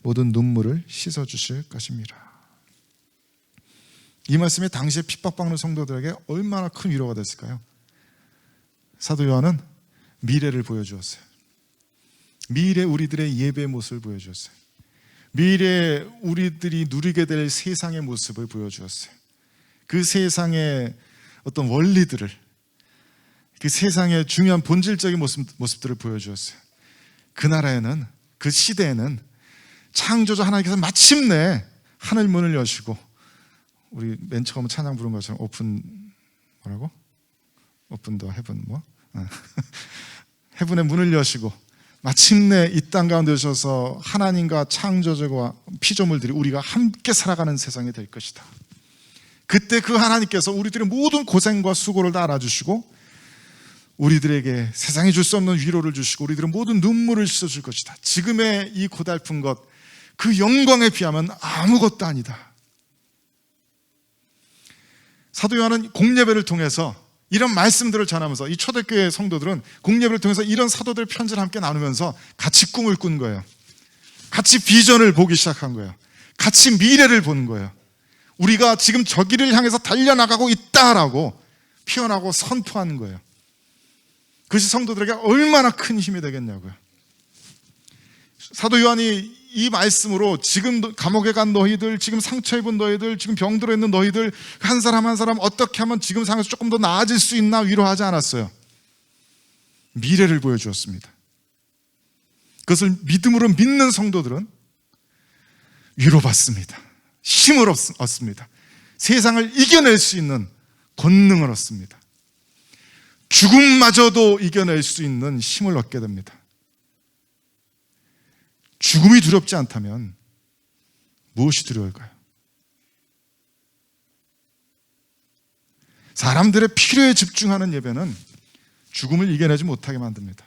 모든 눈물을 씻어주실 것입니다. 이 말씀이 당시에 핍박받는 성도들에게 얼마나 큰 위로가 됐을까요? 사도 요한은 미래를 보여주었어요. 미래 우리들의 예배의 모습을 보여주었어요. 미래 우리들이 누리게 될 세상의 모습을 보여주었어요. 그 세상의 어떤 원리들을, 그 세상의 중요한 본질적인 모습들을 보여주었어요. 그 나라에는, 그 시대에는 창조주 하나님께서 마침내 하늘 문을 여시고 우리 맨 처음 찬양 부른 것처럼 오픈 뭐라고? 오픈 더 헤븐 헤븐의 문을 여시고 마침내 이 땅 가운데 오셔서 하나님과 창조주와 피조물들이 우리가 함께 살아가는 세상이 될 것이다. 그때 그 하나님께서 우리들의 모든 고생과 수고를 다 알아주시고 우리들에게 세상이 줄 수 없는 위로를 주시고 우리들의 모든 눈물을 씻어줄 것이다. 지금의 이 고달픈 것, 그 영광에 비하면 아무것도 아니다. 사도 요한은 공예배를 통해서 이런 말씀들을 전하면서 이 초대교회 성도들은 공예배를 통해서 이런 사도들의 편지를 함께 나누면서 같이 꿈을 꾼 거예요. 같이 비전을 보기 시작한 거예요. 같이 미래를 보는 거예요. 우리가 지금 저 길을 향해서 달려나가고 있다라고 표현하고 선포하는 거예요. 그것이 성도들에게 얼마나 큰 힘이 되겠냐고요. 사도 요한이 이 말씀으로 지금 감옥에 간 너희들, 지금 상처 입은 너희들, 지금 병들어 있는 너희들 한 사람 한 사람 어떻게 하면 지금 상황에서 조금 더 나아질 수 있나 위로하지 않았어요. 미래를 보여주었습니다. 그것을 믿음으로 믿는 성도들은 위로받습니다. 힘을 얻습니다. 세상을 이겨낼 수 있는 권능을 얻습니다. 죽음마저도 이겨낼 수 있는 힘을 얻게 됩니다. 죽음이 두렵지 않다면 무엇이 두려울까요? 사람들의 필요에 집중하는 예배는 죽음을 이겨내지 못하게 만듭니다.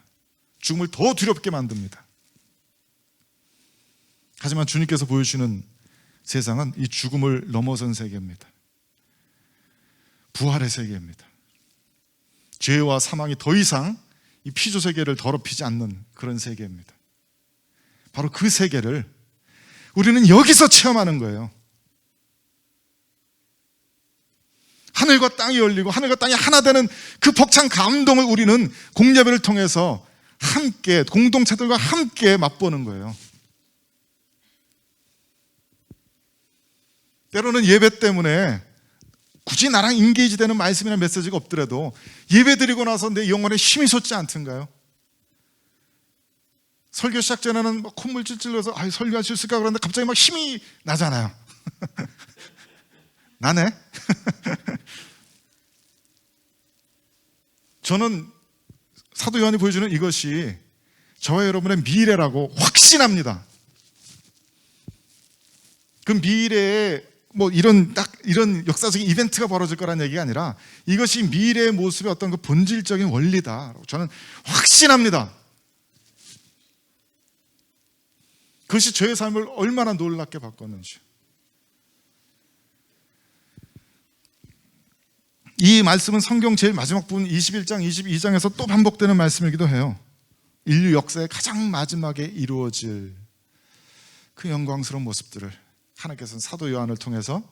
죽음을 더 두렵게 만듭니다. 하지만 주님께서 보여주시는 세상은 이 죽음을 넘어선 세계입니다. 부활의 세계입니다. 죄와 사망이 더 이상 이 피조 세계를 더럽히지 않는 그런 세계입니다. 바로 그 세계를 우리는 여기서 체험하는 거예요. 하늘과 땅이 열리고 하늘과 땅이 하나 되는 그 벅찬 감동을 우리는 공예배를 통해서 함께 공동체들과 함께 맛보는 거예요. 때로는 예배 때문에 굳이 나랑 인게이지 되는 말씀이나 메시지가 없더라도 예배 드리고 나서 내 영혼에 힘이 솟지 않던가요? 설교 시작 전에는 막 콧물 찔찔 흘려서 설교할 수 있을까 그러는데 갑자기 막 힘이 나잖아요. 나네? 저는 사도 요한이 보여주는 이것이 저와 여러분의 미래라고 확신합니다. 그 미래에 이런 역사적인 이벤트가 벌어질 거라는 얘기가 아니라 이것이 미래의 모습의 어떤 그 본질적인 원리다라고 저는 확신합니다. 그것이 저의 삶을 얼마나 놀랍게 바꿨는지. 이 말씀은 성경 제일 마지막 부분 21장, 22장에서 또 반복되는 말씀이기도 해요. 인류 역사의 가장 마지막에 이루어질 그 영광스러운 모습들을 하나님께서는 사도 요한을 통해서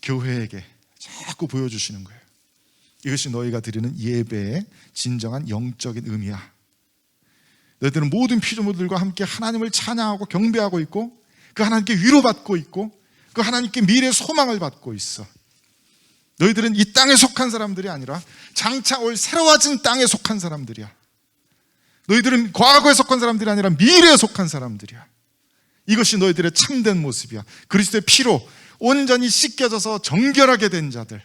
교회에게 자꾸 보여주시는 거예요. 이것이 너희가 드리는 예배의 진정한 영적인 의미야. 너희들은 모든 피조물들과 함께 하나님을 찬양하고 경배하고 있고 그 하나님께 위로받고 있고 그 하나님께 미래의 소망을 받고 있어. 너희들은 이 땅에 속한 사람들이 아니라 장차 올 새로워진 땅에 속한 사람들이야. 너희들은 과거에 속한 사람들이 아니라 미래에 속한 사람들이야. 이것이 너희들의 참된 모습이야. 그리스도의 피로 온전히 씻겨져서 정결하게 된 자들.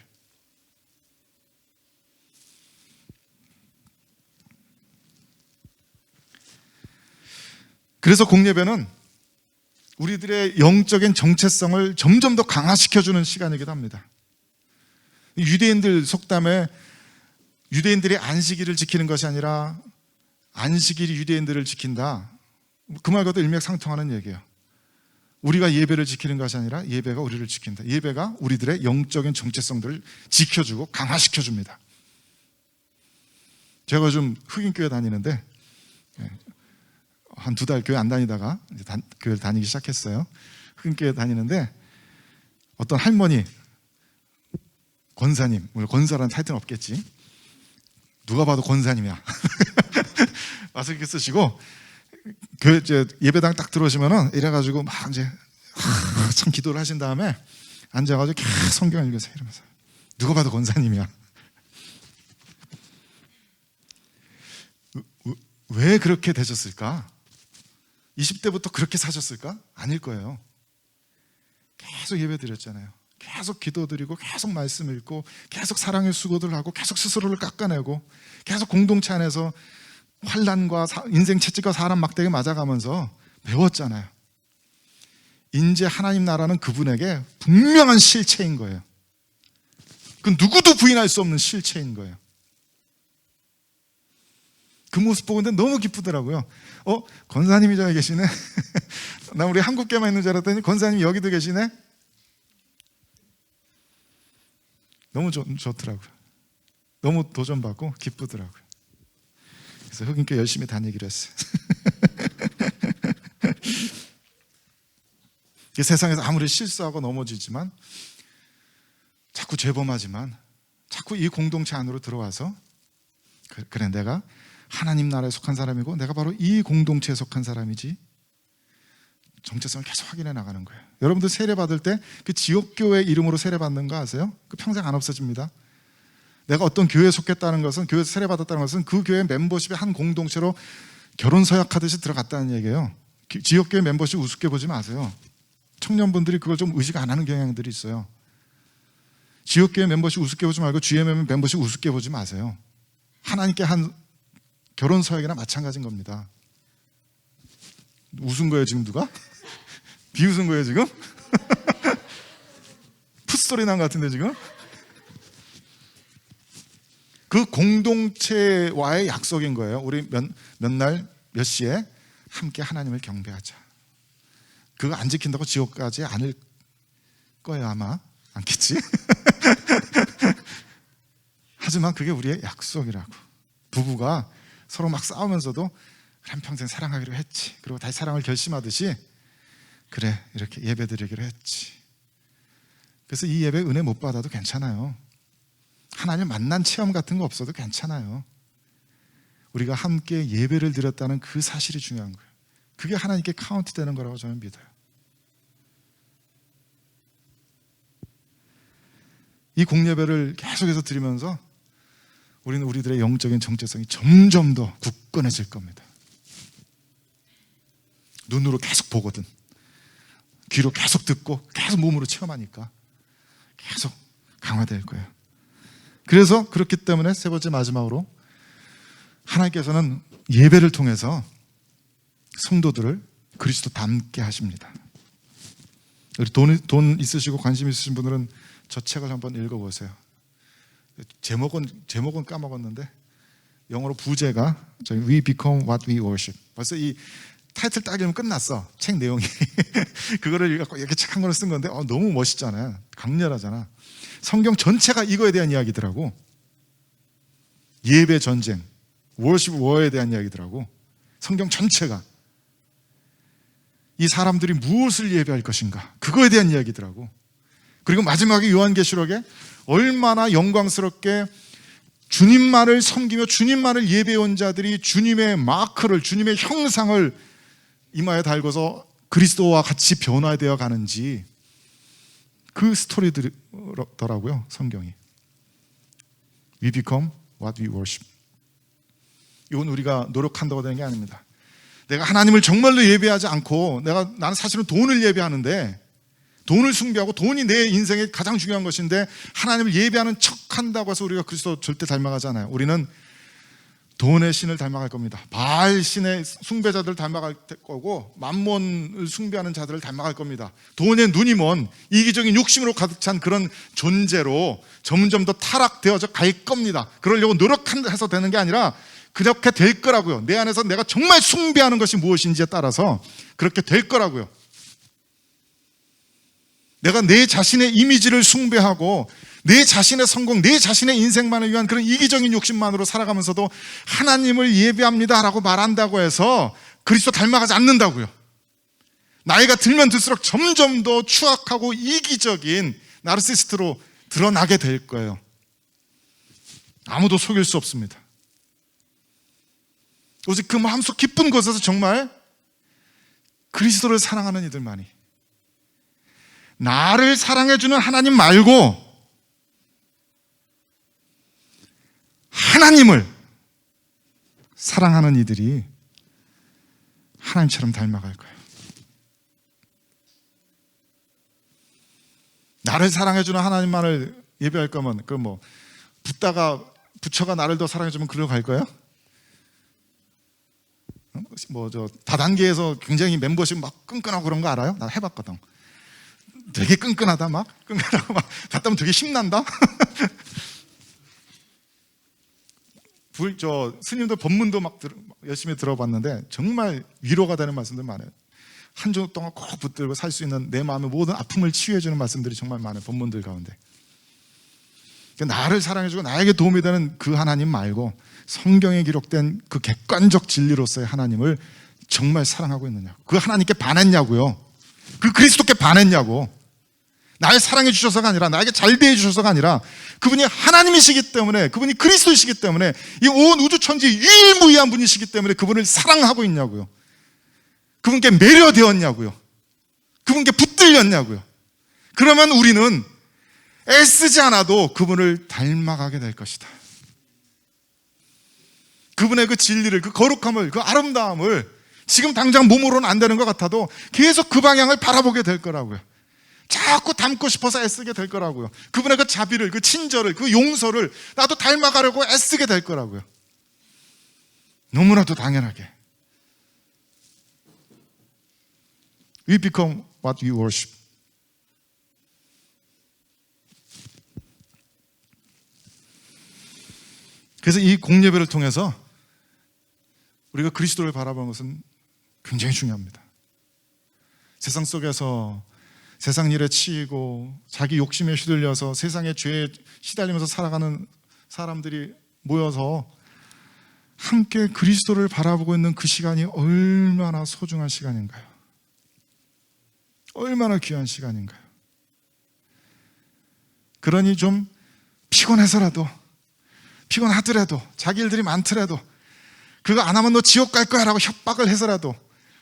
그래서 공예배는 우리들의 영적인 정체성을 점점 더 강화시켜주는 시간이기도 합니다. 유대인들 속담에 유대인들이 안식일을 지키는 것이 아니라 안식일이 유대인들을 지킨다. 그 말과도 일맥상통하는 얘기예요. 우리가 예배를 지키는 것이 아니라 예배가 우리를 지킨다. 예배가 우리들의 영적인 정체성들을 지켜주고 강화시켜줍니다. 제가 좀 흑인교회 다니는데 한 2달 교회 안 다니다가 이제 교회를 다니기 시작했어요. 흑인교회 다니는데 어떤 할머니 권사님, 물론 권사라는 타이틀은 없겠지. 누가 봐도 권사님이야. 와서 이렇게 쓰시고 교회 예배당 딱 들어오시면은 이래가지고 막 이제 참 기도를 하신 다음에 앉아가지고 계속 성경을 읽으세요. 이러면서 누가 봐도 권사님이야. 왜 그렇게 되셨을까? 20대부터 그렇게 사셨을까? 아닐 거예요. 계속 예배 드렸잖아요. 계속 기도드리고 계속 말씀 읽고 계속 사랑의 수고들 하고 계속 스스로를 깎아내고 계속 공동체 안에서 환난과 인생 채찍과 사람 막대기 맞아가면서 배웠잖아요. 이제 하나님 나라는 그분에게 분명한 실체인 거예요. 그 누구도 부인할 수 없는 실체인 거예요. 그 모습 보고 근데 너무 기쁘더라고요. 권사님이 저기 계시네. 나 우리 한국계만 있는 줄 알았더니 권사님이 여기도 계시네. 너무 좋더라고요. 너무 도전받고 기쁘더라고요. 그래서 흑인교 열심히 다니기로 했어요. 세상에서 아무리 실수하고 넘어지지만 자꾸 죄범하지만 자꾸 이 공동체 안으로 들어와서 그래 내가 하나님 나라에 속한 사람이고 내가 바로 이 공동체에 속한 사람이지, 정체성을 계속 확인해 나가는 거예요. 여러분들 세례 받을 때 그 지역교회 이름으로 세례 받는 거 아세요? 그 평생 안 없어집니다. 내가 어떤 교회에 속했다는 것은, 교회에서 세례 받았다는 것은 그 교회 멤버십의 한 공동체로 결혼 서약하듯이 들어갔다는 얘기예요. 지역교회 멤버십 우습게 보지 마세요. 청년분들이 그걸 좀 의식 안 하는 경향들이 있어요. 지역교회 멤버십 우습게 보지 말고 주의 멤버십 우습게 보지 마세요. 하나님께 한 결혼 서약이나 마찬가지인 겁니다. 웃은 거예요 지금 누가? 비웃은 거예요 지금? 풋소리 난 것 같은데 지금? 그 공동체와의 약속인 거예요. 우리 몇 날 몇 시에 함께 하나님을 경배하자. 그거 안 지킨다고 지옥 가지 않을 거예요 아마. 않겠지? 하지만 그게 우리의 약속이라고. 부부가 서로 막 싸우면서도 한평생 사랑하기로 했지, 그리고 다시 사랑을 결심하듯이 그래 이렇게 예배드리기로 했지. 그래서 이 예배 은혜 못 받아도 괜찮아요. 하나님 만난 체험 같은 거 없어도 괜찮아요. 우리가 함께 예배를 드렸다는 그 사실이 중요한 거예요. 그게 하나님께 카운트 되는 거라고 저는 믿어요. 이 공예배를 계속해서 드리면서 우리는 우리들의 영적인 정체성이 점점 더 굳건해질 겁니다. 눈으로 계속 보거든, 귀로 계속 듣고 계속 몸으로 체험하니까 계속 강화될 거예요. 그래서 그렇기 때문에 세 번째 마지막으로 하나님께서는 예배를 통해서 성도들을 그리스도 닮게 하십니다. 우리 돈 있으시고 관심 있으신 분들은 저 책을 한번 읽어보세요. 제목은 까먹었는데 영어로 부제가 We Become What We Worship. 벌써 이 타이틀 딱 읽으면 끝났어, 책 내용이. 그거를 갖고 이렇게 책 한 권을 쓴 건데 너무 멋있잖아요. 강렬하잖아. 성경 전체가 이거에 대한 이야기더라고. 예배 전쟁, 월십 워에 대한 이야기더라고. 성경 전체가 이 사람들이 무엇을 예배할 것인가, 그거에 대한 이야기더라고. 그리고 마지막에 요한계시록에 얼마나 영광스럽게 주님만을 섬기며 주님만을 예배해온 자들이 주님의 마크를, 주님의 형상을 이마에 달고서 그리스도와 같이 변화되어 가는지, 그 스토리더라고요 성경이. We become what we worship. 이건 우리가 노력한다고 되는 게 아닙니다. 내가 하나님을 정말로 예배하지 않고 나는 사실은 돈을 예배하는데, 돈을 숭배하고 돈이 내 인생에 가장 중요한 것인데 하나님을 예배하는 척한다고 해서 우리가 그리스도 절대 닮아가지 않아요. 우리는 돈의 신을 닮아갈 겁니다. 바알 신의 숭배자들을 닮아갈 거고 맘몬을 숭배하는 자들을 닮아갈 겁니다. 돈의 눈이 먼 이기적인 욕심으로 가득 찬 그런 존재로 점점 더 타락되어져 갈 겁니다. 그러려고 노력해서 되는 게 아니라 그렇게 될 거라고요. 내 안에서 내가 정말 숭배하는 것이 무엇인지에 따라서 그렇게 될 거라고요. 내가 내 자신의 이미지를 숭배하고 내 자신의 성공, 내 자신의 인생만을 위한 그런 이기적인 욕심만으로 살아가면서도 하나님을 예배합니다 라고 말한다고 해서 그리스도 닮아가지 않는다고요. 나이가 들면 들수록 점점 더 추악하고 이기적인 나르시스트로 드러나게 될 거예요. 아무도 속일 수 없습니다. 오직 그 마음속 깊은 곳에서 정말 그리스도를 사랑하는 이들만이, 나를 사랑해주는 하나님 말고 하나님을 사랑하는 이들이 하나님처럼 닮아갈 거예요. 나를 사랑해주는 하나님만을 예배할 거면 그 뭐 부처가 나를 더 사랑해주면 그러고 갈 거야? 뭐 저 다단계에서 굉장히 멤버십 막 끈끈하고 그런 거 알아요? 나 해봤거든. 되게 끈끈하다 막 끈끈하고 막 갔다 오면 되게 힘난다. 스님들 법문도 막 열심히 들어봤는데 정말 위로가 되는 말씀들 많아요. 한 주 동안 꼭 붙들고 살 수 있는 내 마음의 모든 아픔을 치유해주는 말씀들이 정말 많아요. 법문들 가운데. 그러니까 나를 사랑해주고 나에게 도움이 되는 그 하나님 말고 성경에 기록된 그 객관적 진리로서의 하나님을 정말 사랑하고 있느냐, 그 하나님께 반했냐고요. 그 그리스도께 반했냐고. 날 사랑해 주셔서가 아니라, 나에게 잘 대해 주셔서가 아니라, 그분이 하나님이시기 때문에, 그분이 그리스도이시기 때문에, 이 온 우주 천지 유일무이한 분이시기 때문에 그분을 사랑하고 있냐고요. 그분께 매료되었냐고요. 그분께 붙들렸냐고요. 그러면 우리는 애쓰지 않아도 그분을 닮아가게 될 것이다. 그분의 그 진리를, 그 거룩함을, 그 아름다움을 지금 당장 몸으로는 안 되는 것 같아도 계속 그 방향을 바라보게 될 거라고요. 자꾸 닮고 싶어서 애쓰게 될 거라고요. 그분의 그 자비를, 그 친절을, 그 용서를 나도 닮아가려고 애쓰게 될 거라고요. 너무나도 당연하게. We become what we worship. 그래서 이 공예배를 통해서 우리가 그리스도를 바라보는 것은 굉장히 중요합니다. 세상 속에서 세상 일에 치이고 자기 욕심에 휘둘려서 세상의 죄에 시달리면서 살아가는 사람들이 모여서 함께 그리스도를 바라보고 있는 그 시간이 얼마나 소중한 시간인가요? 얼마나 귀한 시간인가요? 그러니 좀 피곤해서라도, 피곤하더라도, 자기 일들이 많더라도, 그거 안 하면 너 지옥 갈 거야 라고 협박을 해서라도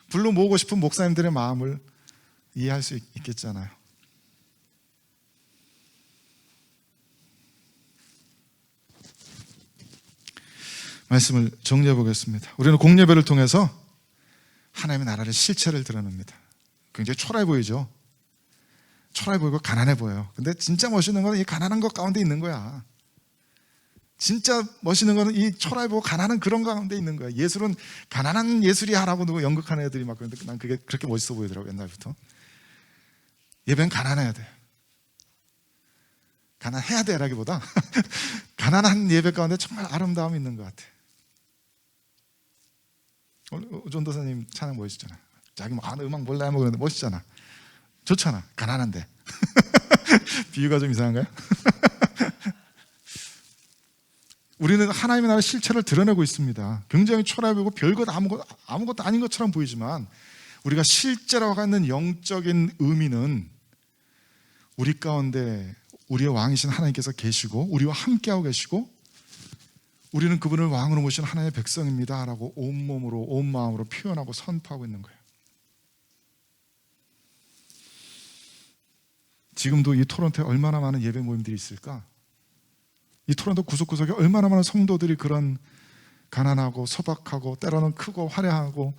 불러 모으고 싶은 목사님들의 마음을 이해할 수 있겠잖아요. 말씀을 정리해 보겠습니다. 우리는 공예배를 통해서 하나님의 나라를 실체를 드러냅니다. 굉장히 초라해 보이죠? 초라해 보이고 가난해 보여요. 근데 진짜 멋있는 건 이 가난한 것 가운데 있는 거야. 진짜 멋있는 거는 이 초라해 보고 가난한 그런 가운데 있는 거야. 예술은 가난한 예술이야 라고 누구 연극하는 애들이 막 그러는데 난 그게 그렇게 멋있어 보이더라고, 옛날부터. 예배는 가난해야 돼. 가난해야 돼라기보다 가난한 예배 가운데 정말 아름다움이 있는 것 같아. 오늘 전도사님 찬양 멋있잖아. 자기 뭐 음악 몰라요 뭐 그러는데 멋있잖아. 좋잖아. 가난한데. 비유가 좀 이상한가요? 우리는 하나님의 나라의 실체를 드러내고 있습니다. 굉장히 초라해 보이고 별것 아무것도 아닌 것처럼 보이지만 우리가 실제로 갖는 영적인 의미는 우리 가운데 우리의 왕이신 하나님께서 계시고 우리와 함께하고 계시고 우리는 그분을 왕으로 모신 하나님의 백성입니다 라고 온몸으로 온 마음으로 표현하고 선포하고 있는 거예요. 지금도 이 토론토에 얼마나 많은 예배 모임들이 있을까? 이 토론토 구석구석에 얼마나 많은 성도들이 그런 가난하고 소박하고 때로는 크고 화려하고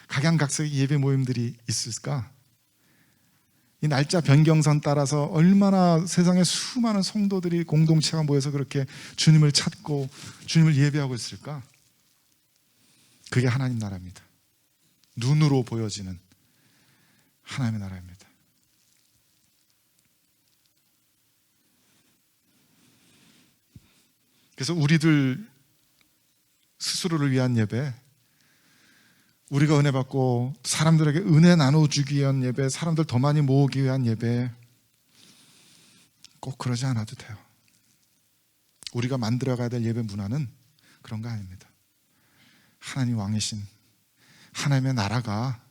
각양각색의 예배 모임들이 있을까? 이 날짜 변경선 따라서 얼마나 세상에 수많은 성도들이 공동체가 모여서 그렇게 주님을 찾고 주님을 예배하고 있을까? 그게 하나님 나라입니다. 눈으로 보여지는 하나님의 나라입니다. 그래서 우리들 스스로를 위한 예배, 우리가 은혜 받고 사람들에게 은혜 나눠주기 위한 예배, 사람들 더 많이 모으기 위한 예배, 꼭 그러지 않아도 돼요. 우리가 만들어가야 될 예배 문화는 그런 거 아닙니다. 하나님 왕이신 하나님의 나라가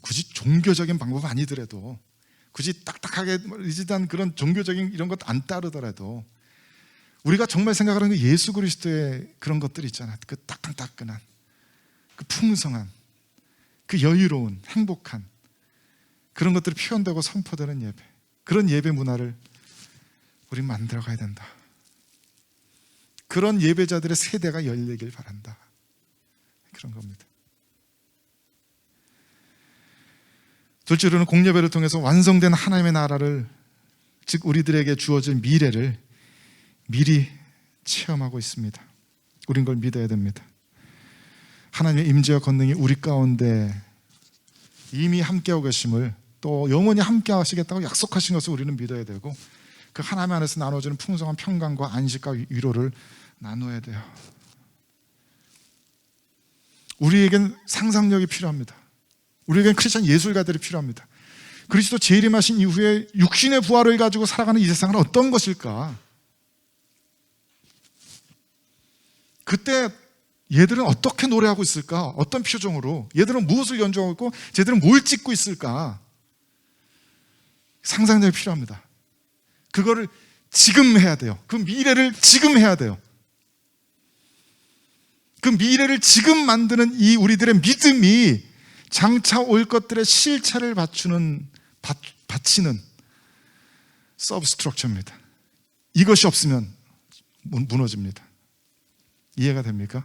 굳이 종교적인 방법 아니더라도, 굳이 딱딱하게 리지드한 그런 종교적인 이런 것 안 따르더라도 우리가 정말 생각하는 그 예수 그리스도의 그런 것들이 있잖아요. 그 따끈따끈한, 그 풍성한, 그 여유로운, 행복한 그런 것들이 표현되고 선포되는 예배, 그런 예배 문화를 우리 만들어가야 된다. 그런 예배자들의 세대가 열리길 바란다. 그런 겁니다. 둘째로는 공예배를 통해서 완성된 하나님의 나라를 즉 우리들에게 주어질 미래를 미리 체험하고 있습니다. 우린 그걸 믿어야 됩니다. 하나님의 임재와 권능이 우리 가운데 이미 함께하고 계심을, 또 영원히 함께하시겠다고 약속하신 것을 우리는 믿어야 되고, 그 하나님 안에서 나눠주는 풍성한 평강과 안식과 위로를 나눠야 돼요. 우리에겐 상상력이 필요합니다. 우리에겐 크리스천 예술가들이 필요합니다. 그리스도 재림하신 이후에 육신의 부활을 가지고 살아가는 이 세상은 어떤 것일까? 그때 얘들은 어떻게 노래하고 있을까? 어떤 표정으로? 얘들은 무엇을 연주하고 있고 쟤들은 뭘 찍고 있을까? 상상력이 필요합니다. 그거를 지금 해야 돼요. 그 미래를 지금 해야 돼요. 그 미래를 지금 만드는 이 우리들의 믿음이 장차 올 것들의 실체를 바치는 서브스트럭처입니다. 이것이 없으면 무너집니다. 이해가 됩니까?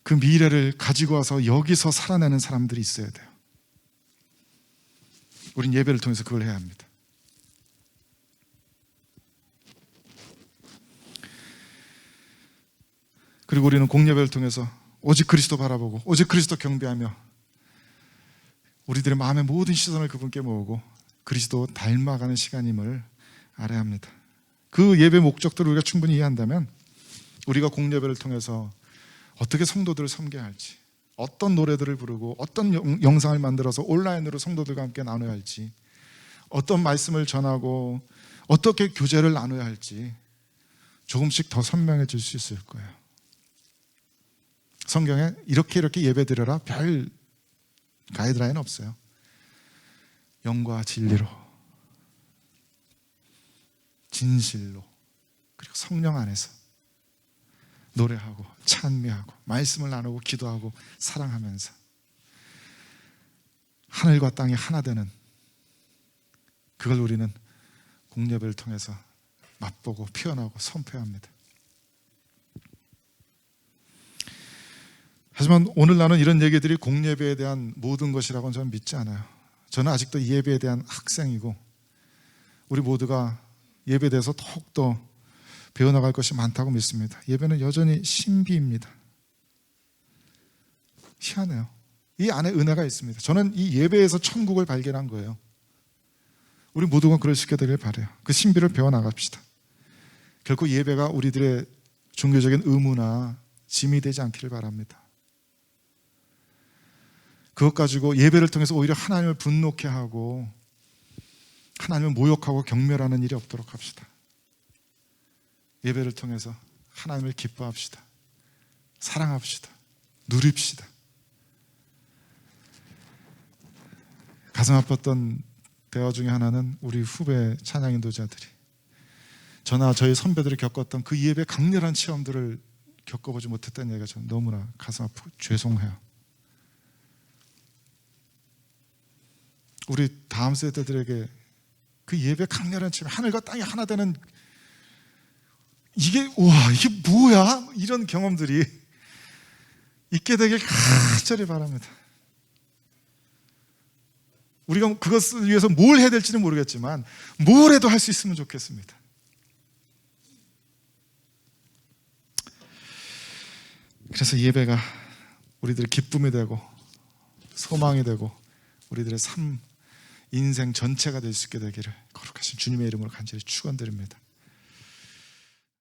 그 미래를 가지고 와서 여기서 살아내는 사람들이 있어야 돼요. 우린 예배를 통해서 그걸 해야 합니다. 그리고 우리는 공예배를 통해서 오직 그리스도 바라보고 오직 그리스도 경배하며 우리들의 마음의 모든 시선을 그분께 모으고 그리스도 닮아가는 시간임을 알아야 합니다. 그 예배 목적들을 우리가 충분히 이해한다면 우리가 공예배를 통해서 어떻게 성도들을 섬겨야 할지, 어떤 노래들을 부르고 어떤 영상을 만들어서 온라인으로 성도들과 함께 나눠야 할지, 어떤 말씀을 전하고 어떻게 교제를 나눠야 할지 조금씩 더 선명해질 수 있을 거예요. 성경에 이렇게 예배드려라 별 가이드라인 없어요. 영과 진리로, 진실로, 그리고 성령 안에서 노래하고 찬미하고 말씀을 나누고 기도하고 사랑하면서 하늘과 땅이 하나 되는, 그걸 우리는 공예배를 통해서 맛보고 표현하고 선포합니다. 하지만 오늘 나는 이런 얘기들이 공예배에 대한 모든 것이라고는 저는 믿지 않아요. 저는 아직도 이 예배에 대한 학생이고 우리 모두가 예배에 대해서 더욱더 배워나갈 것이 많다고 믿습니다. 예배는 여전히 신비입니다. 희한해요. 이 안에 은혜가 있습니다. 저는 이 예배에서 천국을 발견한 거예요. 우리 모두가 그럴 수 있게 되길 바라요. 그 신비를 배워나갑시다. 결코 예배가 우리들의 종교적인 의무나 짐이 되지 않기를 바랍니다. 그것 가지고 예배를 통해서 오히려 하나님을 분노케 하고 하나님을 모욕하고 경멸하는 일이 없도록 합시다. 예배를 통해서 하나님을 기뻐합시다. 사랑합시다. 누립시다. 가슴 아팠던 대화 중에 하나는 우리 후배 찬양 인도자들이 저나 저희 선배들이 겪었던 그 예배 강렬한 체험들을 겪어보지 못했다는 얘기가 저는 너무나 가슴 아프고 죄송해요. 우리 다음 세대들에게 그 예배 강렬한 체험, 하늘과 땅이 하나 되는 이게 뭐야? 이런 경험들이 있게 되길 간절히 바랍니다. 우리가 그것을 위해서 뭘 해야 될지는 모르겠지만 뭘 해도 할 수 있으면 좋겠습니다. 그래서 예배가 우리들의 기쁨이 되고 소망이 되고 우리들의 삶, 인생 전체가 될 수 있게 되기를 거룩하신 주님의 이름으로 간절히 축원드립니다.